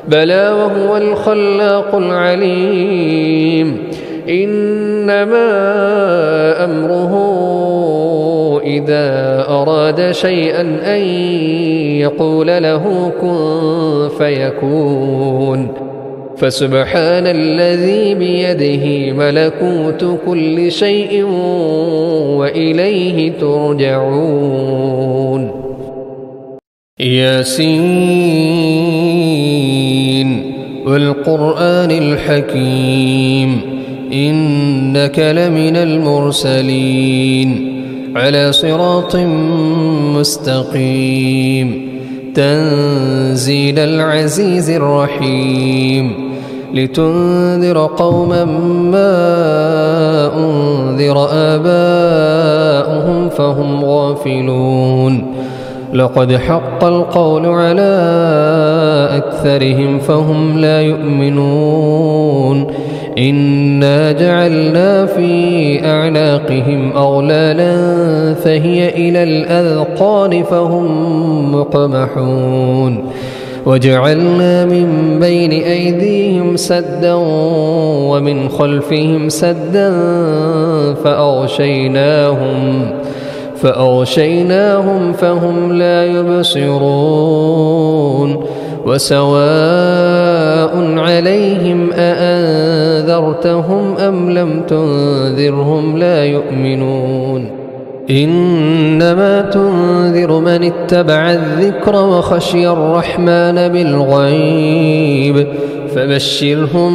بلى وهو الخلاق العليم إنما أمره إذا أراد شيئا أن يقول له كن فيكون فسبحان الذي بيده ملكوت كل شيء وإليه ترجعون ياسين والقرآن الحكيم إنك لمن المرسلين على صراط مستقيم تنزيل العزيز الرحيم لتنذر قوما ما أنذر آباؤهم فهم غافلون لقد حق القول على أكثرهم فهم لا يؤمنون إنا جعلنا في أعناقهم أغلالا فهي إلى الأذقان فهم مقمحون وجعلنا من بين أيديهم سدا ومن خلفهم سدا فأغشيناهم فهم لا يبصرون وسواء عليهم أأنذرتهم أم لم تنذرهم لا يؤمنون إنما تنذر من اتبع الذكر وخشي الرحمن بالغيب فبشرهم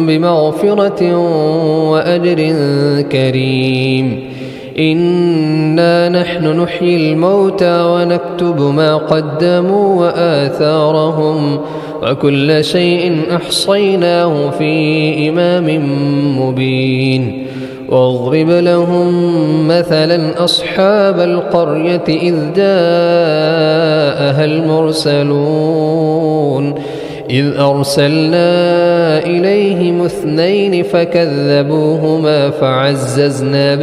بمغفرة وأجر كريم إنا نحن نحيي الموتى ونكتب ما قدموا وآثارهم وكل شيء أحصيناه في إمام مبين واضرب لهم مثلا أصحاب القرية إذ جاءها المرسلون إذ أرسلنا إليهم 2 فكذبوهما فعززنا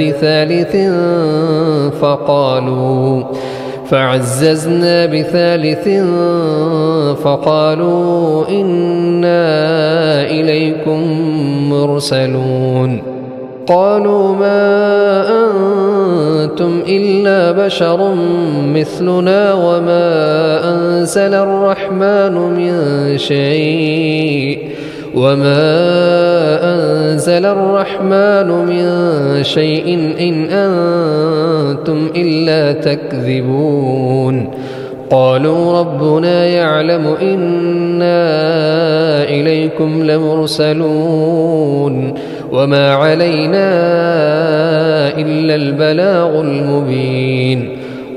بثالث فقالوا إنا إليكم مرسلون قالوا ما أنتم إلا بشر مثلنا وما أنزل الرحمن من شيء إن أنتم إلا تكذبون قالوا ربنا يعلم إنا إليكم لمرسلون وما علينا إلا البلاغ المبين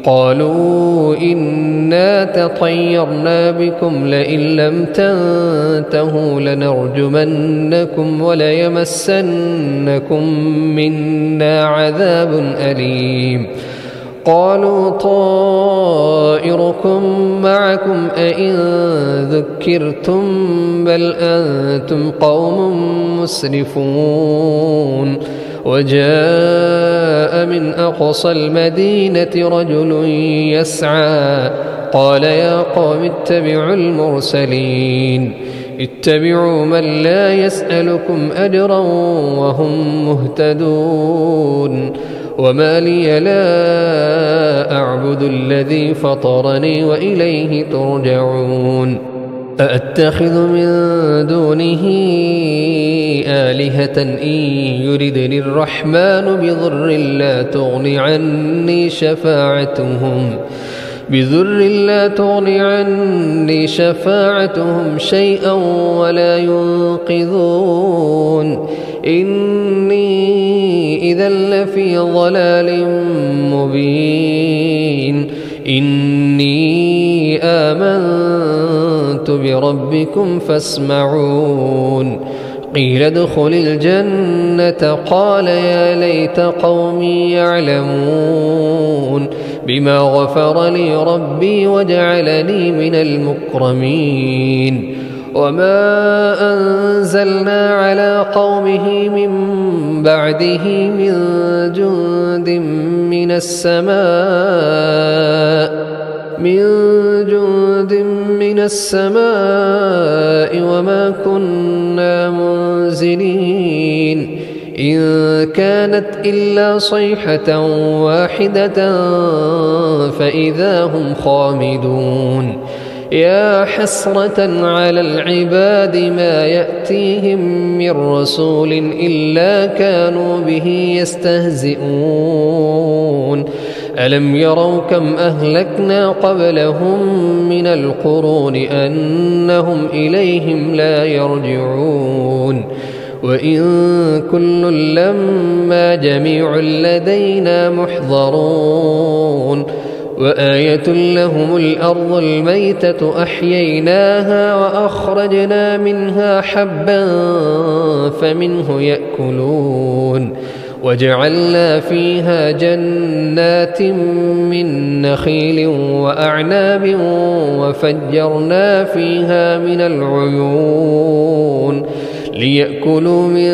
قالوا إنا تطيرنا بكم لئن لم تنتهوا لنرجمنكم وليمسنكم منا عذاب أليم قالوا طائركم معكم أئن ذكرتم بل أنتم قوم مسرفون وجاء من أقصى المدينة رجل يسعى قال يا قوم اتبعوا المرسلين اتبعوا من لا يسألكم أجرا وهم مهتدون وما لي لا أعبد الذي فطرني وإليه ترجعون أأتخذ من دونه آلهة إن يردني الرحمن بضر لا تغن عني شفاعتهم شيئا ولا ينقذون إني إذا لفي ضلال مبين إني آمنت بربكم فاسمعون قيل ادخل الجنة قال يا ليت قومي يعلمون بما غفر لي ربي وجعلني من المكرمين وما أنزلنا على قومه من بعده من جند من السماء وما كنا منزلين إن كانت إلا صيحة واحدة فإذا هم خامدون يا حسرة على العباد ما يأتيهم من رسول إلا كانوا به يستهزئون ألم يروا كم أهلكنا قبلهم من القرون أنهم إليهم لا يرجعون وإن كل لما جميع لدينا محضرون وآية لهم الأرض الميتة أحييناها وأخرجنا منها حبا فمنه يأكلون وجعلنا فيها جنات من نخيل وأعناب وفجرنا فيها من العيون ليأكلوا من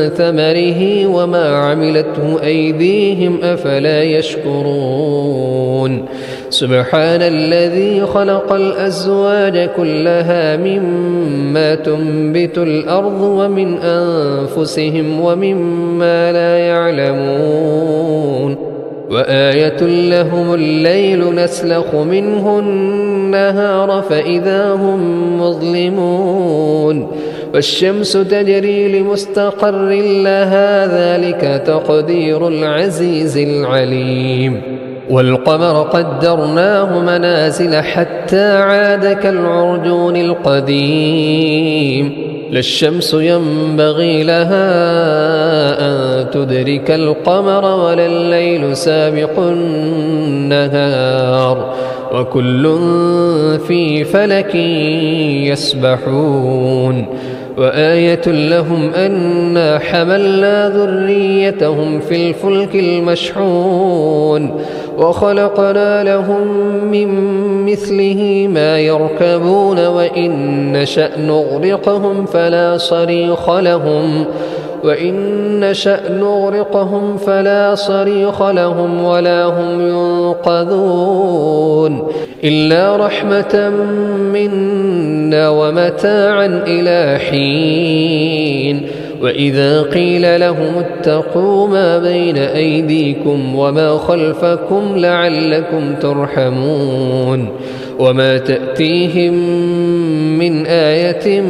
ثمره وما عملته أيديهم أفلا يشكرون سبحان الذي خلق الأزواج كلها مما تنبت الأرض ومن أنفسهم ومما لا يعلمون وآية لهم الليل نسلخ منه النهار فإذا هم مظلمون والشمس تجري لمستقر لها ذلك تقدير العزيز العليم والقمر قدرناه منازل حتى عاد كالعرجون القديم لا الشمس ينبغي لها أن تدرك القمر ولا الليل سابق النهار وكل في فلك يسبحون وآية لهم أنا حملنا ذريتهم في الفلك المشحون وخلقنا لهم من مثله ما يركبون وإن نشأ نغرقهم فلا صريخ لهم ولا هم ينقذون إلا رحمة منا ومتاعا إلى حين وإذا قيل لهم اتقوا ما بين أيديكم وما خلفكم لعلكم ترحمون وما تأتيهم من آية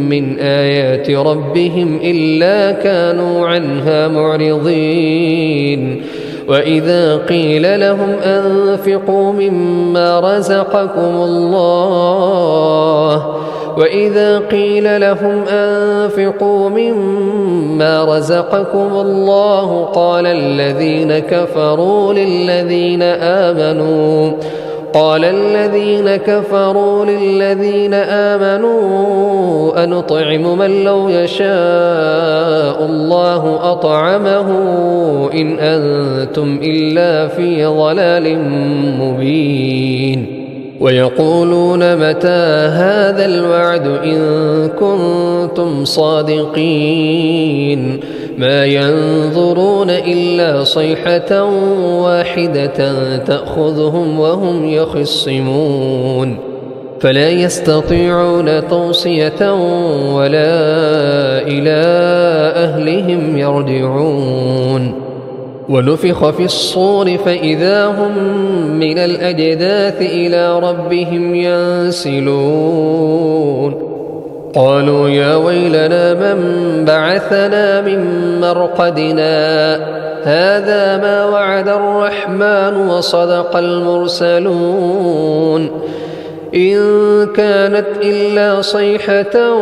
من آيات ربهم إلا كانوا عنها معرضين وإذا قيل لهم أنفقوا مما رزقكم الله قال الذين كفروا للذين آمنوا أنطعم من لو يشاء الله أطعمه إن أنتم إلا في ضلال مبين ويقولون متى هذا الوعد إن كنتم صادقين ما ينظرون إلا صيحة واحدة تأخذهم وهم يخصمون فلا يستطيعون توصية ولا إلى أهلهم يرجعون ونفخ في الصور فإذا هم من الأجداث إلى ربهم ينسلون قالوا يا ويلنا من بعثنا من مرقدنا هذا ما وعد الرحمن وصدق المرسلون إن كانت إلا صيحة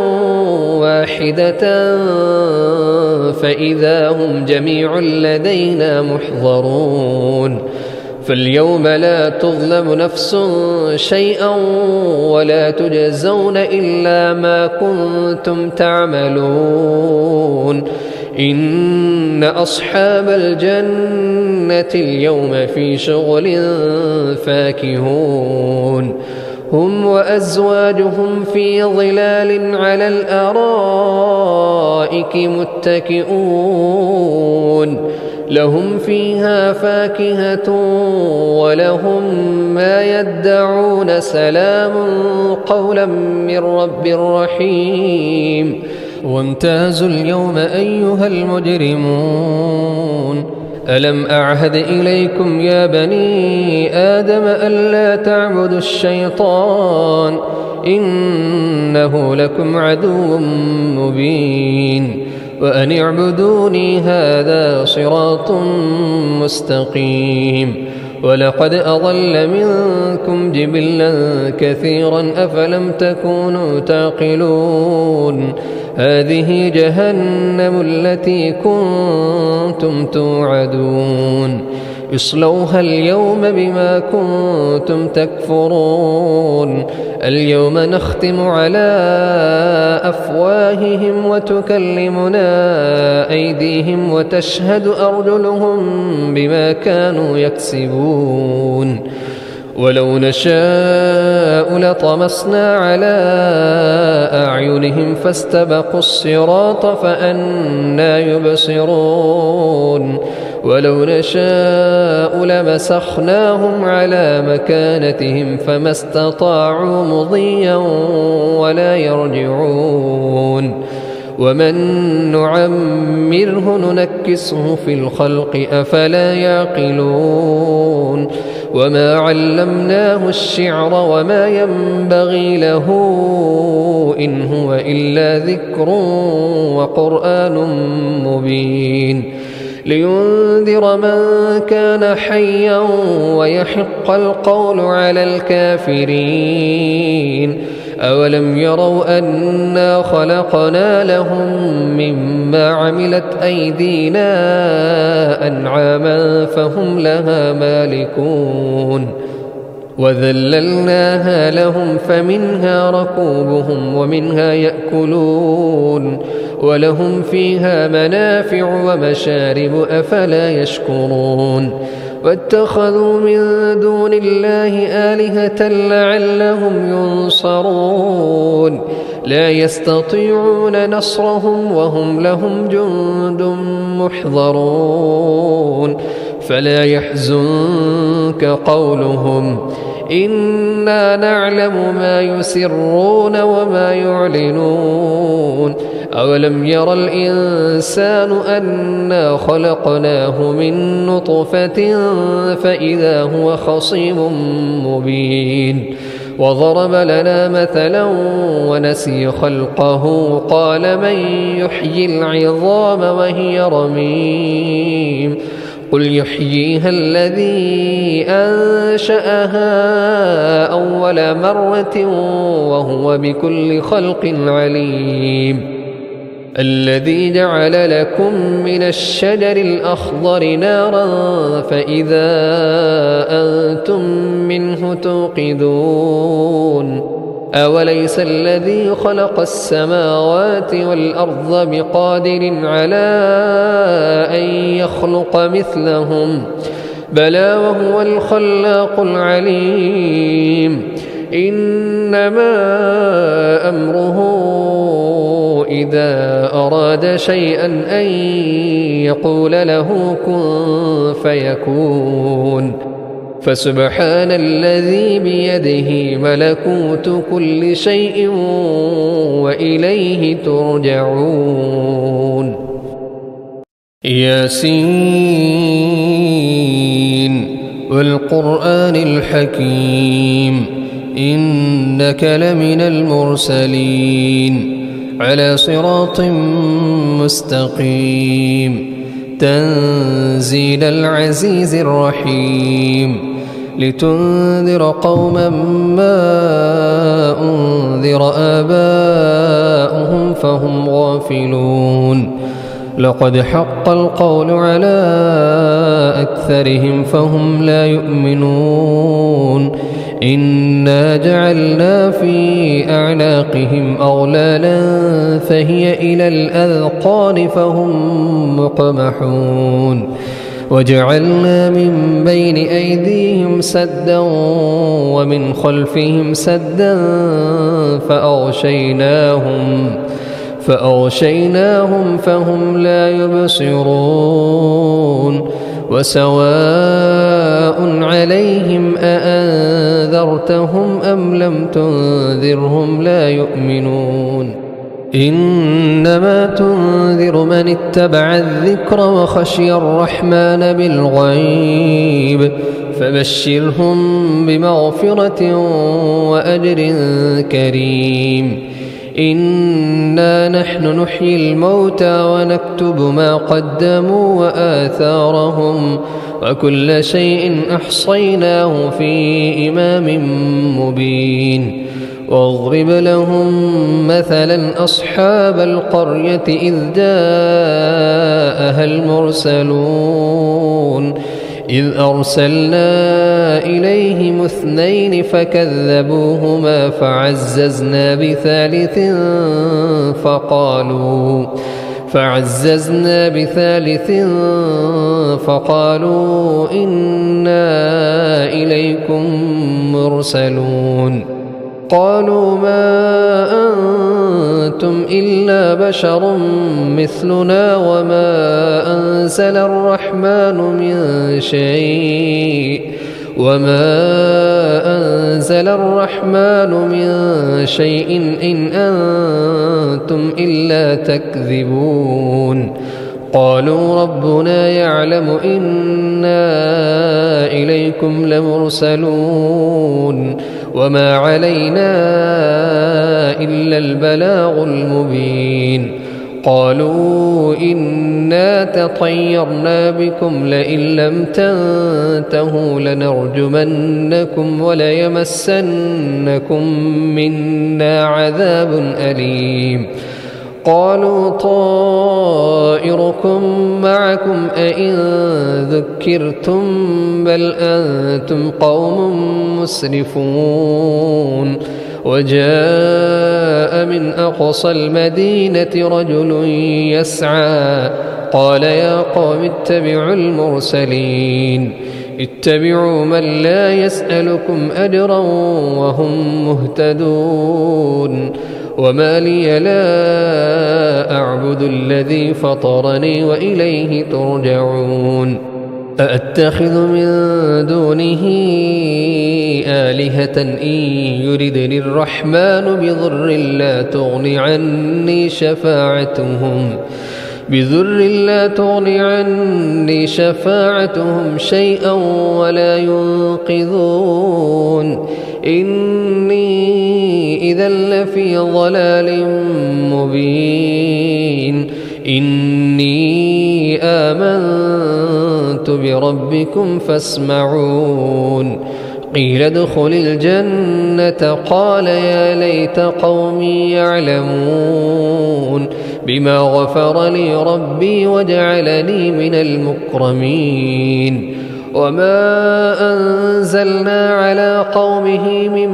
واحدة فإذا هم جميع لدينا محضرون فاليوم لا تظلم نفس شيئا ولا تجزون إلا ما كنتم تعملون إن أصحاب الجنة اليوم في شغل فاكهون هم وأزواجهم في ظلال على الأرائك متكئون لهم فيها فاكهة ولهم ما يدعون سلام قولا من رب رحيم وامتازوا اليوم أيها المجرمون ألم أعهد إليكم يا بني آدم ألا تعبدوا الشيطان إنه لكم عدو مبين وأن اعبدوني هذا صراط مستقيم ولقد أضل منكم جبلا كثيرا أفلم تكونوا تعقلون هذه جهنم التي كنتم توعدون اصلوها اليوم بما كنتم تكفرون اليوم نختم على أفواههم وتكلمنا أيديهم وتشهد أرجلهم بما كانوا يكسبون ولو نشاء لطمسنا على أعينهم فاستبقوا الصراط فأنى يبصرون ولو نشاء لمسخناهم على مكانتهم فما استطاعوا مضيا ولا يرجعون ومن نعمره ننكسه في الخلق أفلا يعقلون وما علمناه الشعر وما ينبغي له إن هو إلا ذكر وقرآن مبين لينذر من كان حيا ويحق القول على الكافرين أولم يروا أنا خلقنا لهم مما عملت أيدينا أنعاما فهم لها مالكون وذللناها لهم فمنها ركوبهم ومنها يأكلون ولهم فيها منافع ومشارب أفلا يشكرون واتخذوا من دون الله آلهة لعلهم ينصرون لا يستطيعون نصرهم وهم لهم جند محضرون فلا يحزنك قولهم إنا نعلم ما يسرون وما يعلنون أولم ير الإنسان أنا خلقناه من نطفة فإذا هو خصيم مبين وضرب لنا مثلا ونسي خلقه قال من يحيي العظام وهي رميم قل يحييها الذي أنشأها أول مرة وهو بكل خلق عليم الذي جعل لكم من الشجر الأخضر نارا فإذا أنتم منه توقدون أوليس الذي خلق السماوات والأرض بقادر على أن يخلق مثلهم بلى وهو الخلاق العليم إنما أمره إذا أراد شيئا أن يقول له كن فيكون فسبحان الذي بيده ملكوت كل شيء وإليه ترجعون ياسين والقرآن الحكيم إنك لمن المرسلين على صراط مستقيم تنزيل العزيز الرحيم لتنذر قوما ما أنذر آباؤهم فهم غافلون لقد حق القول على أكثرهم فهم لا يؤمنون إنا جعلنا في أعناقهم أغلالا فهي إلى الأذقان فهم مقمحون وجعلنا من بين أيديهم سدا ومن خلفهم سدا فأغشيناهم فهم لا يبصرون وسواء عليهم أأنذرتهم أم لم تنذرهم لا يؤمنون إنما تنذر من اتبع الذكر وخشي الرحمن بالغيب فبشرهم بمغفرة وأجر كريم إنا نحن نحيي الموتى ونكتب ما قدموا وآثارهم وكل شيء أحصيناه في إمام مبين واضرب لهم مثلا أصحاب القرية إذ جاءها المرسلون إذ أرسلنا إليهم 2 فكذبوهما فعززنا بثالث فعززنا بثالث فقالوا إنا إليكم مرسلون قالوا ما أنتم إلا بشر مثلنا وما أنزل الرحمن من شيء إن أنتم إلا تكذبون قالوا ربنا يعلم إنا إليكم لمرسلون وما علينا إلا البلاغ المبين قالوا إنا تطيرنا بكم لئن لم تنتهوا لنرجمنكم وليمسنكم منا عذاب أليم قالوا طائركم معكم أئن ذكرتم بل أنتم قوم مسرفون وجاء من أقصى المدينة رجل يسعى قال يا قوم اتبعوا المرسلين اتبعوا من لا يسألكم أجرا وهم مهتدون وما لي لا أعبد الذي فطرني وإليه ترجعون أأتخذ من دونه آلهة إن يردني الرحمن بضر لا تغن عني شفاعتهم شيئا ولا ينقذون إني إذا لفي ضلال مبين إني آمنت بربكم فاسمعون قيل ادخل الجنة قال يا ليت قومي يعلمون بما غفر لي ربي وجعلني من المكرمين وما أنزلنا على قومه من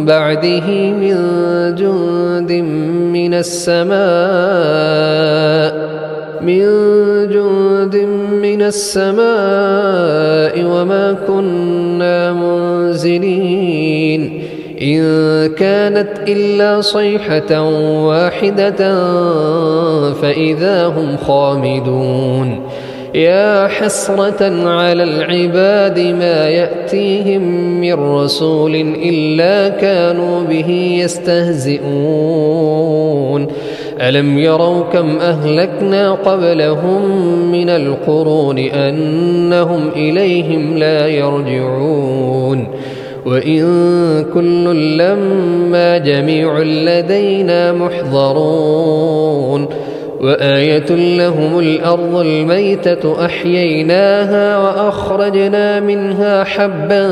بعده من جند من السماء وما كنا منزلين إن كانت إلا صيحة واحدة فإذا هم خامدون يا حسرة على العباد ما يأتيهم من رسول إلا كانوا به يستهزئون ألم يروا كم أهلكنا قبلهم من القرون أنهم إليهم لا يرجعون وإن كل لما جميع لدينا محضرون وآية لهم الأرض الميتة أحييناها وأخرجنا منها حبا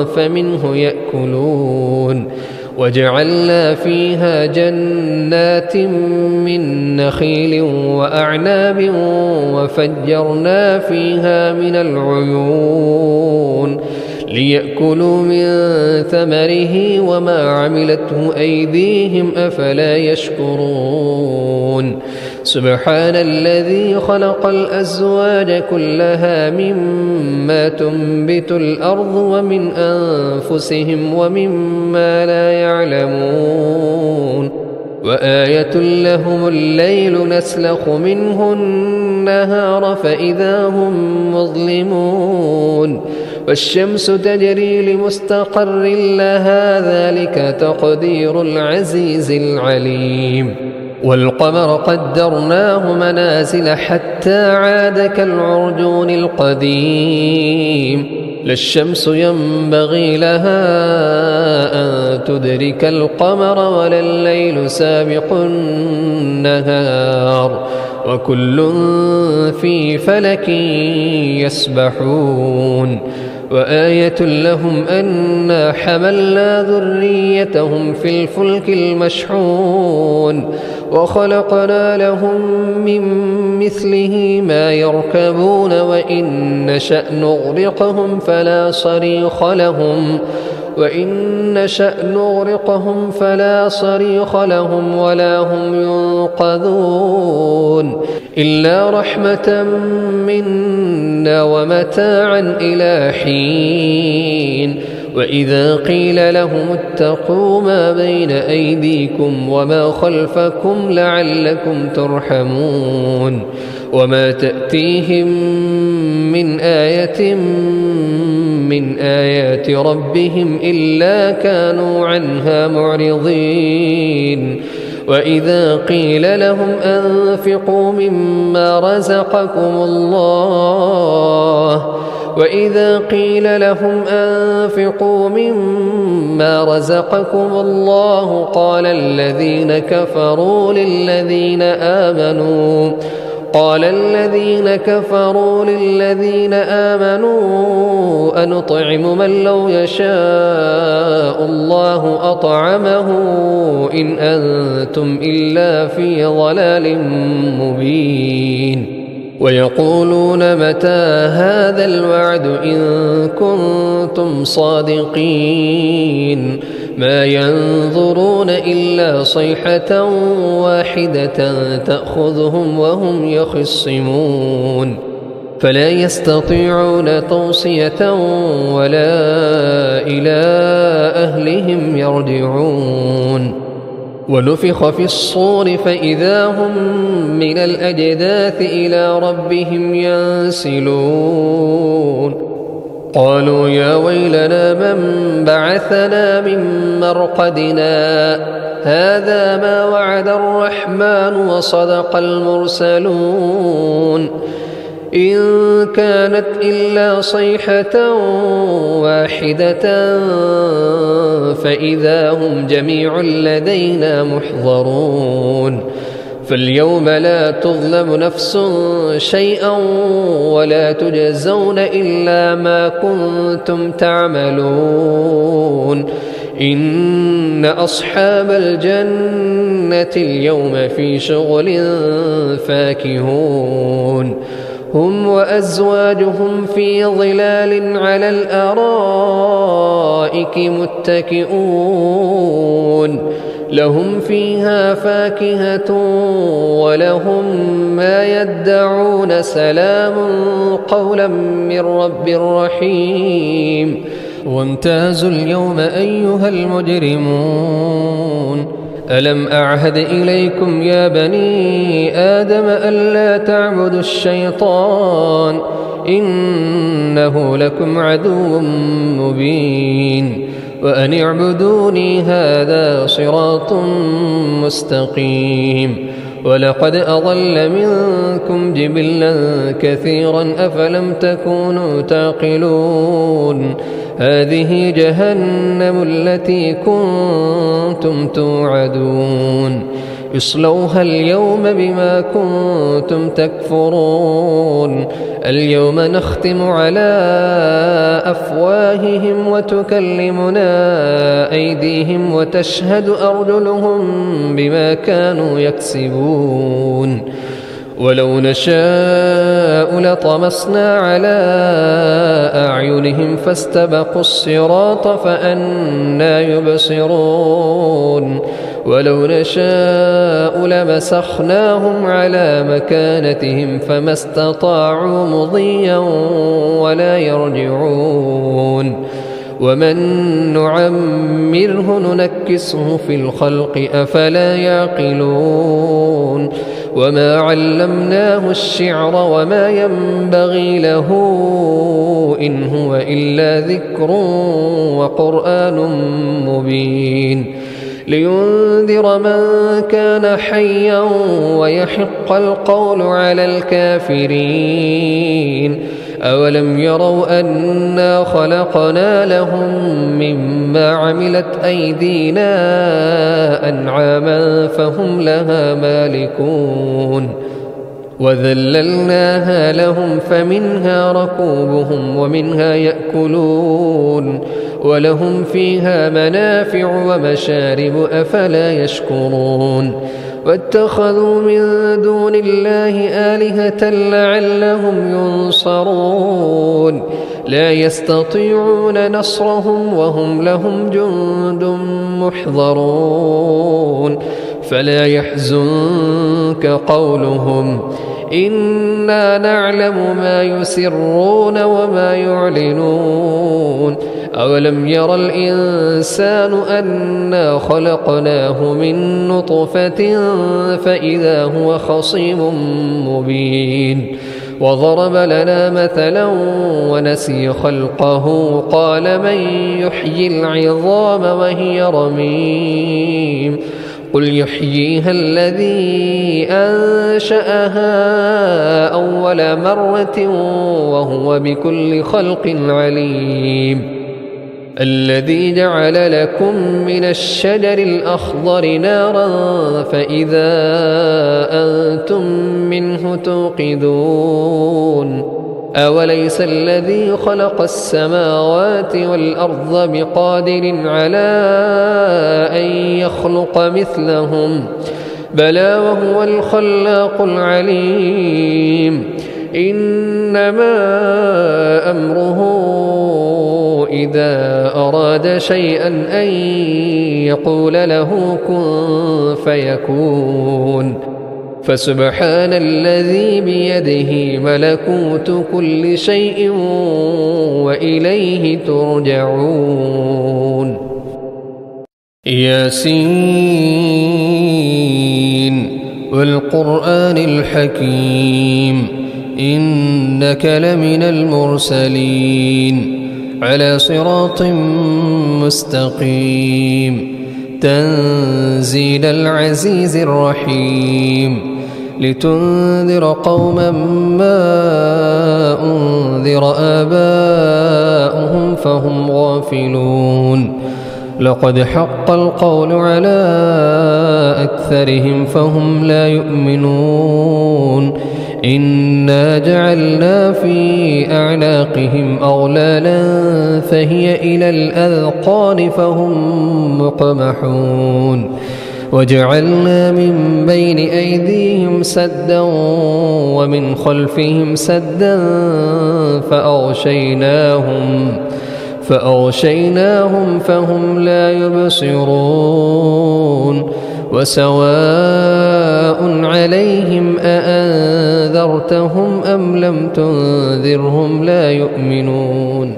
فمنه يأكلون وجعلنا فيها جنات من نخيل وأعناب وفجرنا فيها من العيون ليأكلوا من ثمره وما عملته أيديهم أفلا يشكرون سبحان الذي خلق الأزواج كلها مما تنبت الأرض ومن أنفسهم ومما لا يعلمون وآية لهم الليل نسلخ منه النهار فإذا هم مظلمون والشمس تجري لمستقر لها ذلك تقدير العزيز العليم والقمر قدرناه منازل حتى عاد كالعرجون القديم لا الشمس ينبغي لها أن تدرك القمر ولا الليل سابق النهار وكل في فلك يسبحون وآية لهم أنا حملنا ذريتهم في الفلك المشحون وخلقنا لهم من مثله ما يركبون وإن نشأ نغرقهم فلا صريخ لهم وإن نشأ نغرقهم فلا صريخ لهم ولا هم ينقذون إلا رحمة منا ومتاعا إلى حين وإذا قيل لهم اتقوا ما بين أيديكم وما خلفكم لعلكم ترحمون وما تأتيهم من آية من آيات ربهم إلا كانوا عنها معرضين وإذا قيل لهم أنفقوا مما رزقكم الله قال الذين كفروا للذين آمنوا أنطعم من لو يشاء الله أطعمه إن أنتم إلا في ضلال مبين ويقولون متى هذا الوعد إن كنتم صادقين ما ينظرون إلا صيحة واحدة تأخذهم وهم يخصمون فلا يستطيعون توصية ولا إلى أهلهم يرجعون ونفخ في الصور فإذا هم من الأجداث إلى ربهم ينسلون قالوا يا ويلنا من بعثنا من مرقدنا هذا ما وعد الرحمن وصدق المرسلون إن كانت إلا صيحة واحدة فإذا هم جميع لدينا محضرون فاليوم لا تظلم نفس شيئا ولا تجزون إلا ما كنتم تعملون إن أصحاب الجنة اليوم في شغل فاكهون هم وأزواجهم في ظلال على الأرائك متكئون لهم فيها فاكهة ولهم ما يدعون سلام قولا من رب رحيم وامتازوا اليوم أيها المجرمون ألم أعهد إليكم يا بني آدم ألا تعبدوا الشيطان إنه لكم عدو مبين وأن اعبدوني هذا صراط مستقيم ولقد أضل منكم جبلا كثيرا أفلم تكونوا تعقلون هذه جهنم التي كنتم توعدون اصلوها اليوم بما كنتم تكفرون اليوم نختم على أفواههم وتكلمنا أيديهم وتشهد أرجلهم بما كانوا يكسبون ولو نشاء لطمسنا على أعينهم فاستبقوا الصراط فأنى يبصرون ولو نشاء لمسخناهم على مكانتهم فما استطاعوا مضيا ولا يرجعون ومن نعمره ننكسه في الخلق أفلا يعقلون وما علمناه الشعر وما ينبغي له إن هو إلا ذكر وقرآن مبين لينذر من كان حيا ويحق القول على الكافرين أولم يروا أنا خلقنا لهم مما عملت أيدينا أنعاما فهم لها مالكون وذللناها لهم فمنها ركوبهم ومنها يأكلون ولهم فيها منافع ومشارب أفلا يشكرون واتخذوا من دون الله آلهة لعلهم ينصرون لا يستطيعون نصرهم وهم لهم جند محضرون فلا يحزنك قولهم إنا نعلم ما يسرون وما يعلنون أولم ير الإنسان أنا خلقناه من نطفة فإذا هو خصيم مبين وضرب لنا مثلا ونسي خلقه قال من يحيي العظام وهي رميم قل يحييها الذي أنشأها أول مرة وهو بكل خلق عليم الذي جعل لكم من الشجر الأخضر نارا فإذا أنتم منه توقدون أوليس الذي خلق السماوات والأرض بقادر على أن يخلق مثلهم بلى وهو الخلاق العليم إنما أمره إذا أراد شيئا أن يقول له كن فيكون فسبحان الذي بيده ملكوت كل شيء وإليه ترجعون ياسين والقرآن الحكيم إنك لمن المرسلين على صراط مستقيم تنزيل العزيز الرحيم لتنذر قوما ما أنذر آباؤهم فهم غافلون لقد حق القول على أكثرهم فهم لا يؤمنون إنا جعلنا في أعناقهم أغلالا فهي إلى الأذقان فهم مقمحون وجعلنا من بين أيديهم سدا ومن خلفهم سدا فأغشيناهم فهم لا يبصرون وسواء عليهم أأنذرتهم أم لم تنذرهم لا يؤمنون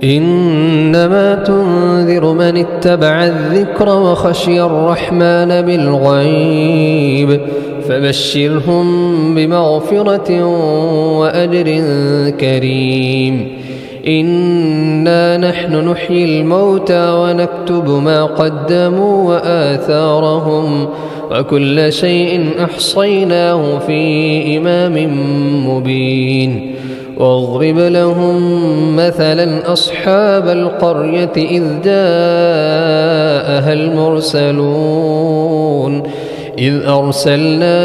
إنما تنذر من اتبع الذكر وخشي الرحمن بالغيب فبشرهم بمغفرة وأجر كريم إنا نحن نحيي الموتى ونكتب ما قدموا وآثارهم وكل شيء أحصيناه في إمام مبين واضرب لهم مثلا أصحاب القرية إذ جاءها المرسلون إذ أرسلنا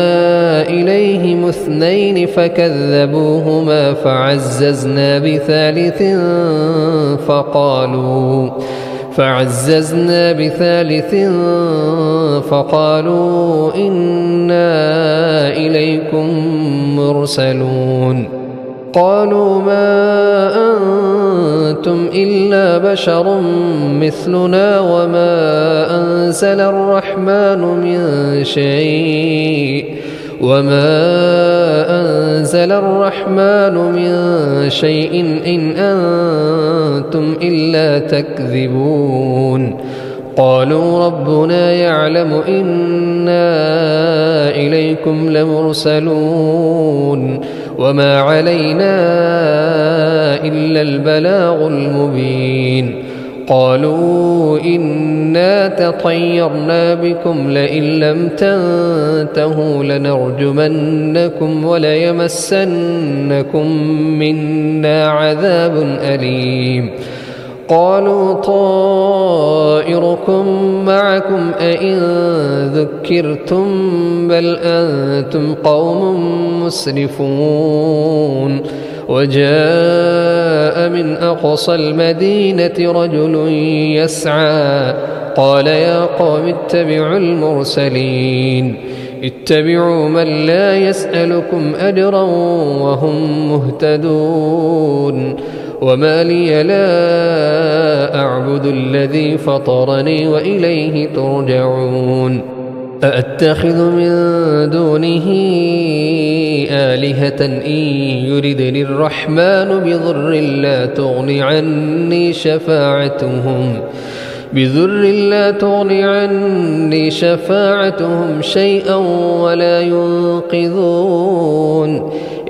إليهم اثنين فكذبوهما فعززنا بثالث فقالوا إنا إليكم مرسلون قالوا ما أنتم إلا بشر مثلنا وما أنزل الرحمن من شيء إن أنتم إلا تكذبون قالوا ربنا يعلم إنا إليكم لمرسلون وما علينا إلا البلاغ المبين قالوا إنا تطيرنا بكم لئن لم تنتهوا لنرجمنكم وليمسنكم منا عذاب أليم قالوا طائركم معكم أئن ذكرتم بل أنتم قوم مسرفون وجاء من أقصى المدينة رجل يسعى قال يا قوم اتبعوا المرسلين اتبعوا من لا يسألكم أجرا وهم مهتدون وما لي لا أعبد الذي فطرني وإليه ترجعون أأتخذ من دونه آلهة إن يردني الرحمن بضر لا تغني عني شفاعتهم شيئا ولا ينقذون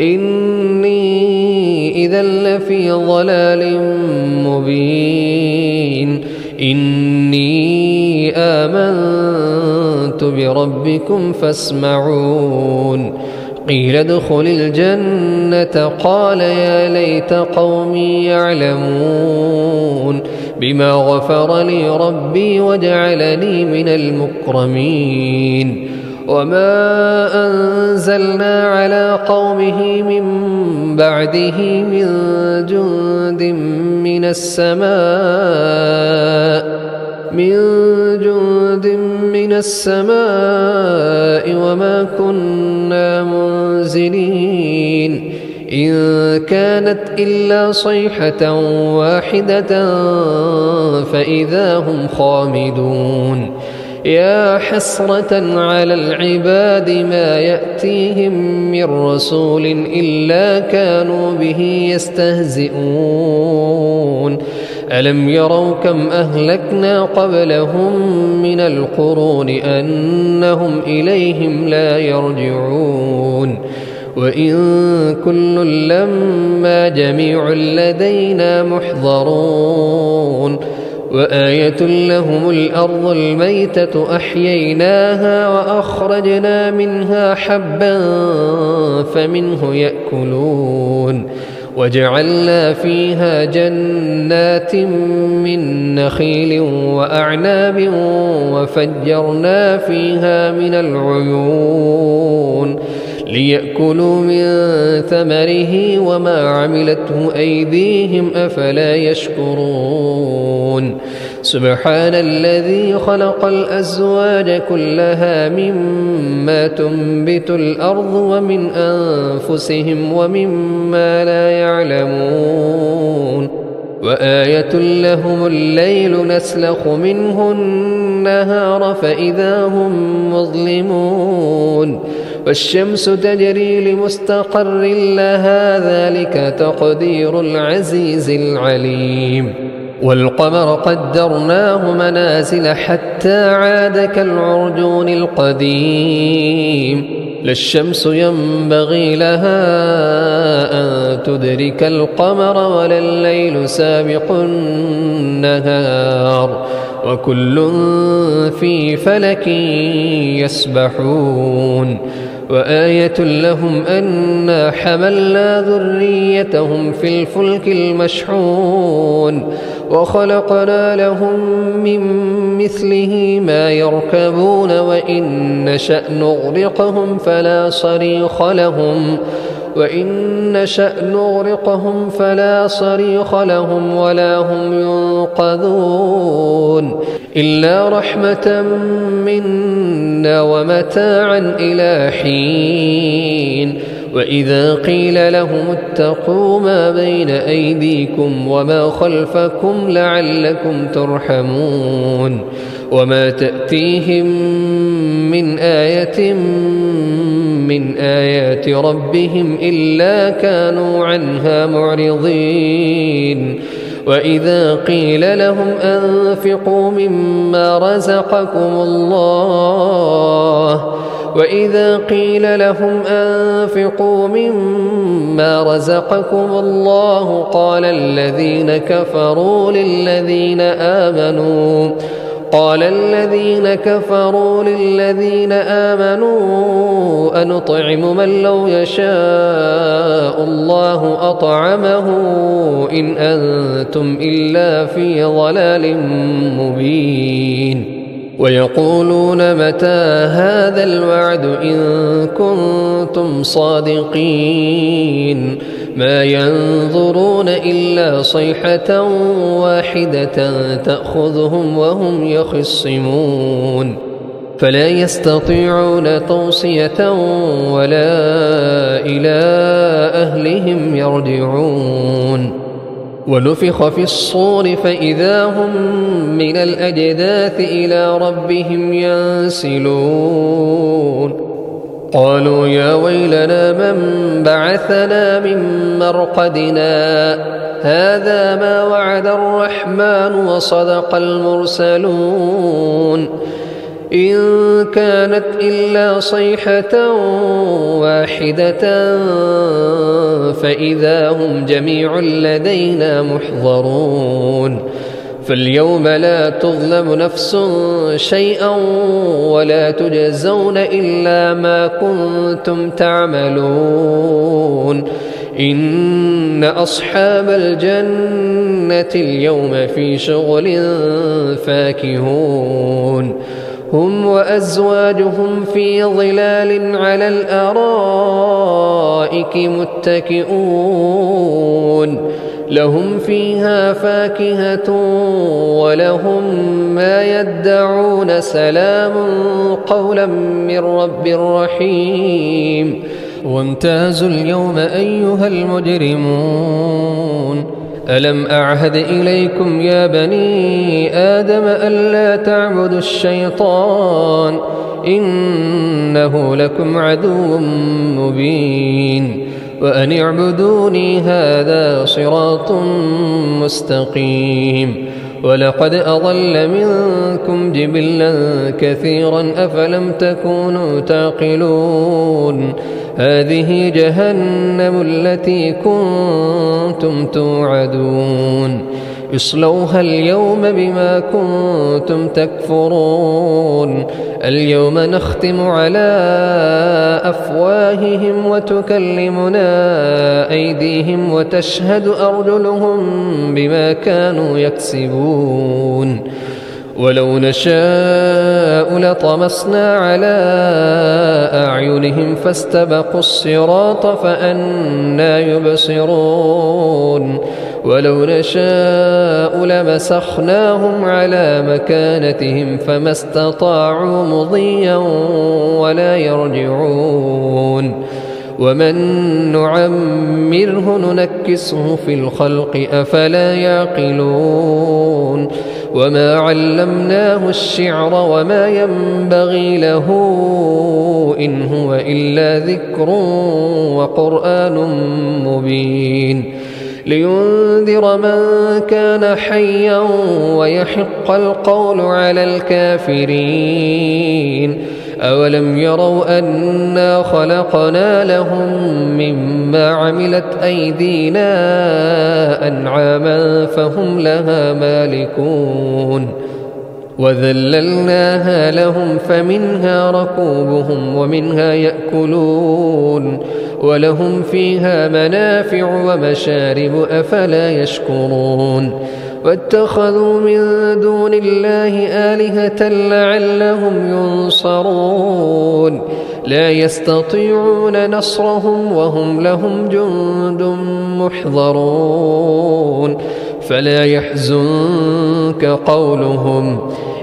إني إذا لفي ضلال مبين إني آمنت بربكم فاسمعون قيل ادخل الجنة قال يا ليت قومي يعلمون بما غفر لي ربي وجعلني من المكرمين وما أنزلنا على قومه من بعده من جند من السماء وما كنا منزلين إن كانت إلا صيحة واحدة فإذا هم خامدون يا حسرة على العباد ما يأتيهم من رسول إلا كانوا به يستهزئون ألم يروا كم أهلكنا قبلهم من القرون أنهم إليهم لا يرجعون وإن كل لما جميع لدينا محضرون وآية لهم الأرض الميتة أحييناها وأخرجنا منها حبا فمنه يأكلون وجعلنا فيها جنات من نخيل وأعناب وفجرنا فيها من العيون ليأكلوا من ثمره وما عملته أيديهم أفلا يشكرون سبحان الذي خلق الأزواج كلها مما تنبت الأرض ومن أنفسهم ومما لا يعلمون وآية لهم الليل نسلخ منه النهار فإذا هم مظلمون والشمس تجري لمستقر لها ذلك تقدير العزيز العليم والقمر قدرناه منازل حتى عاد كالعرجون القديم لا الشمس ينبغي لها أن تدرك القمر ولا الليل سابق النهار وكل في فلك يسبحون وآية لهم أنا حملنا ذريتهم في الفلك المشحون وخلقنا لهم من مثله ما يركبون وإن نشأ نغرقهم فلا صريخ لهم ولا هم ينقذون إلا رحمة منا ومتاعا إلى حين وإذا قيل لهم اتقوا ما بين أيديكم وما خلفكم لعلكم ترحمون وما تأتيهم من آية من آيات ربهم إلا كانوا عنها معرضين وإذا قيل لهم أنفقوا مما رزقكم الله قال الذين كفروا للذين آمنوا أنطعم من لو يشاء الله أطعمه إن أنتم إلا في ضلال مبين ويقولون متى هذا الوعد إن كنتم صادقين ما ينظرون إلا صيحة واحدة تأخذهم وهم يخصمون فلا يستطيعون توصية ولا إلى أهلهم يرجعون ونفخ في الصور فإذا هم من الأجداث إلى ربهم ينسلون قالوا يا ويلنا من بعثنا من مرقدنا هذا ما وعد الرحمن وصدق المرسلون إن كانت إلا صيحة واحدة فإذا هم جميع لدينا محضرون فاليوم لا تظلم نفس شيئا ولا تجزون إلا ما كنتم تعملون إن أصحاب الجنة اليوم في شغل فاكهون هم وأزواجهم في ظلال على الأرائك متكئون لهم فيها فاكهة ولهم ما يدعون سلام قولا من رب رحيم وامتازوا اليوم أيها المجرمون ألم أعهد إليكم يا بني آدم ألا تعبدوا الشيطان إنه لكم عدو مبين وأن اعبدوني هذا صراط مستقيم ولقد أضل منكم جبلا كثيرا أفلم تكونوا تعقلون هذه جهنم التي كنتم توعدون اصلوها اليوم بما كنتم تكفرون اليوم نختم على أفواههم وتكلمنا أيديهم وتشهد أرجلهم بما كانوا يكسبون ولو نشاء لطمسنا على أعينهم فاستبقوا الصراط فأنى يبصرون ولو نشاء لمسخناهم على مكانتهم فما استطاعوا مضيا ولا يرجعون ومن نعمره ننكسه في الخلق أفلا يعقلون وما علمناه الشعر وما ينبغي له إن هو إلا ذكر وقرآن مبين لينذر من كان حيا ويحق القول على الكافرين أولم يروا أنا خلقنا لهم مما عملت أيدينا أنعاما فهم لها مالكون وذللناها لهم فمنها ركوبهم ومنها يأكلون ولهم فيها منافع ومشارب أفلا يشكرون واتخذوا من دون الله آلهة لعلهم ينصرون لا يستطيعون نصرهم وهم لهم جند محضرون فلا يحزنك قولهم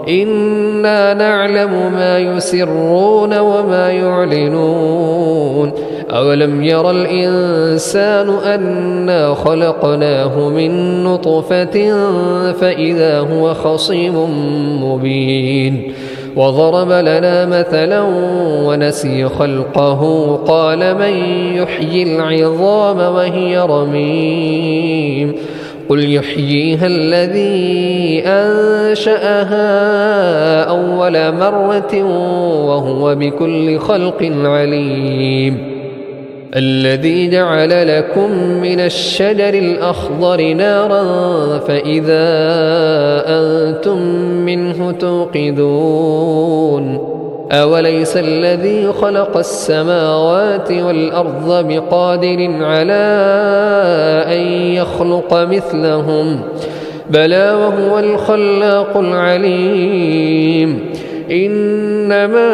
إنا نعلم ما يسرون وما يعلنون أولم ير الإنسان أنا خلقناه من نطفة فإذا هو خصيم مبين وضرب لنا مثلا ونسي خلقه قال من يحيي العظام وهي رميم قل يحييها الذي أنشأها أول مرة وهو بكل خلق عليم الذي جعل لكم من الشجر الأخضر نارا فإذا أنتم منه توقدون أوليس الذي خلق السماوات والأرض بقادر على أن يخلق مثلهم بلى وهو الخلاق العليم إنما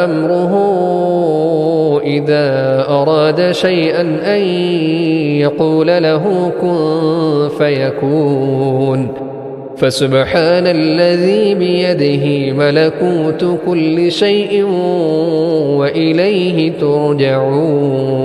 أمره إذا أراد شيئا أن يقول له كن فيكون فسبحان الذي بيده ملكوت كل شيء وإليه ترجعون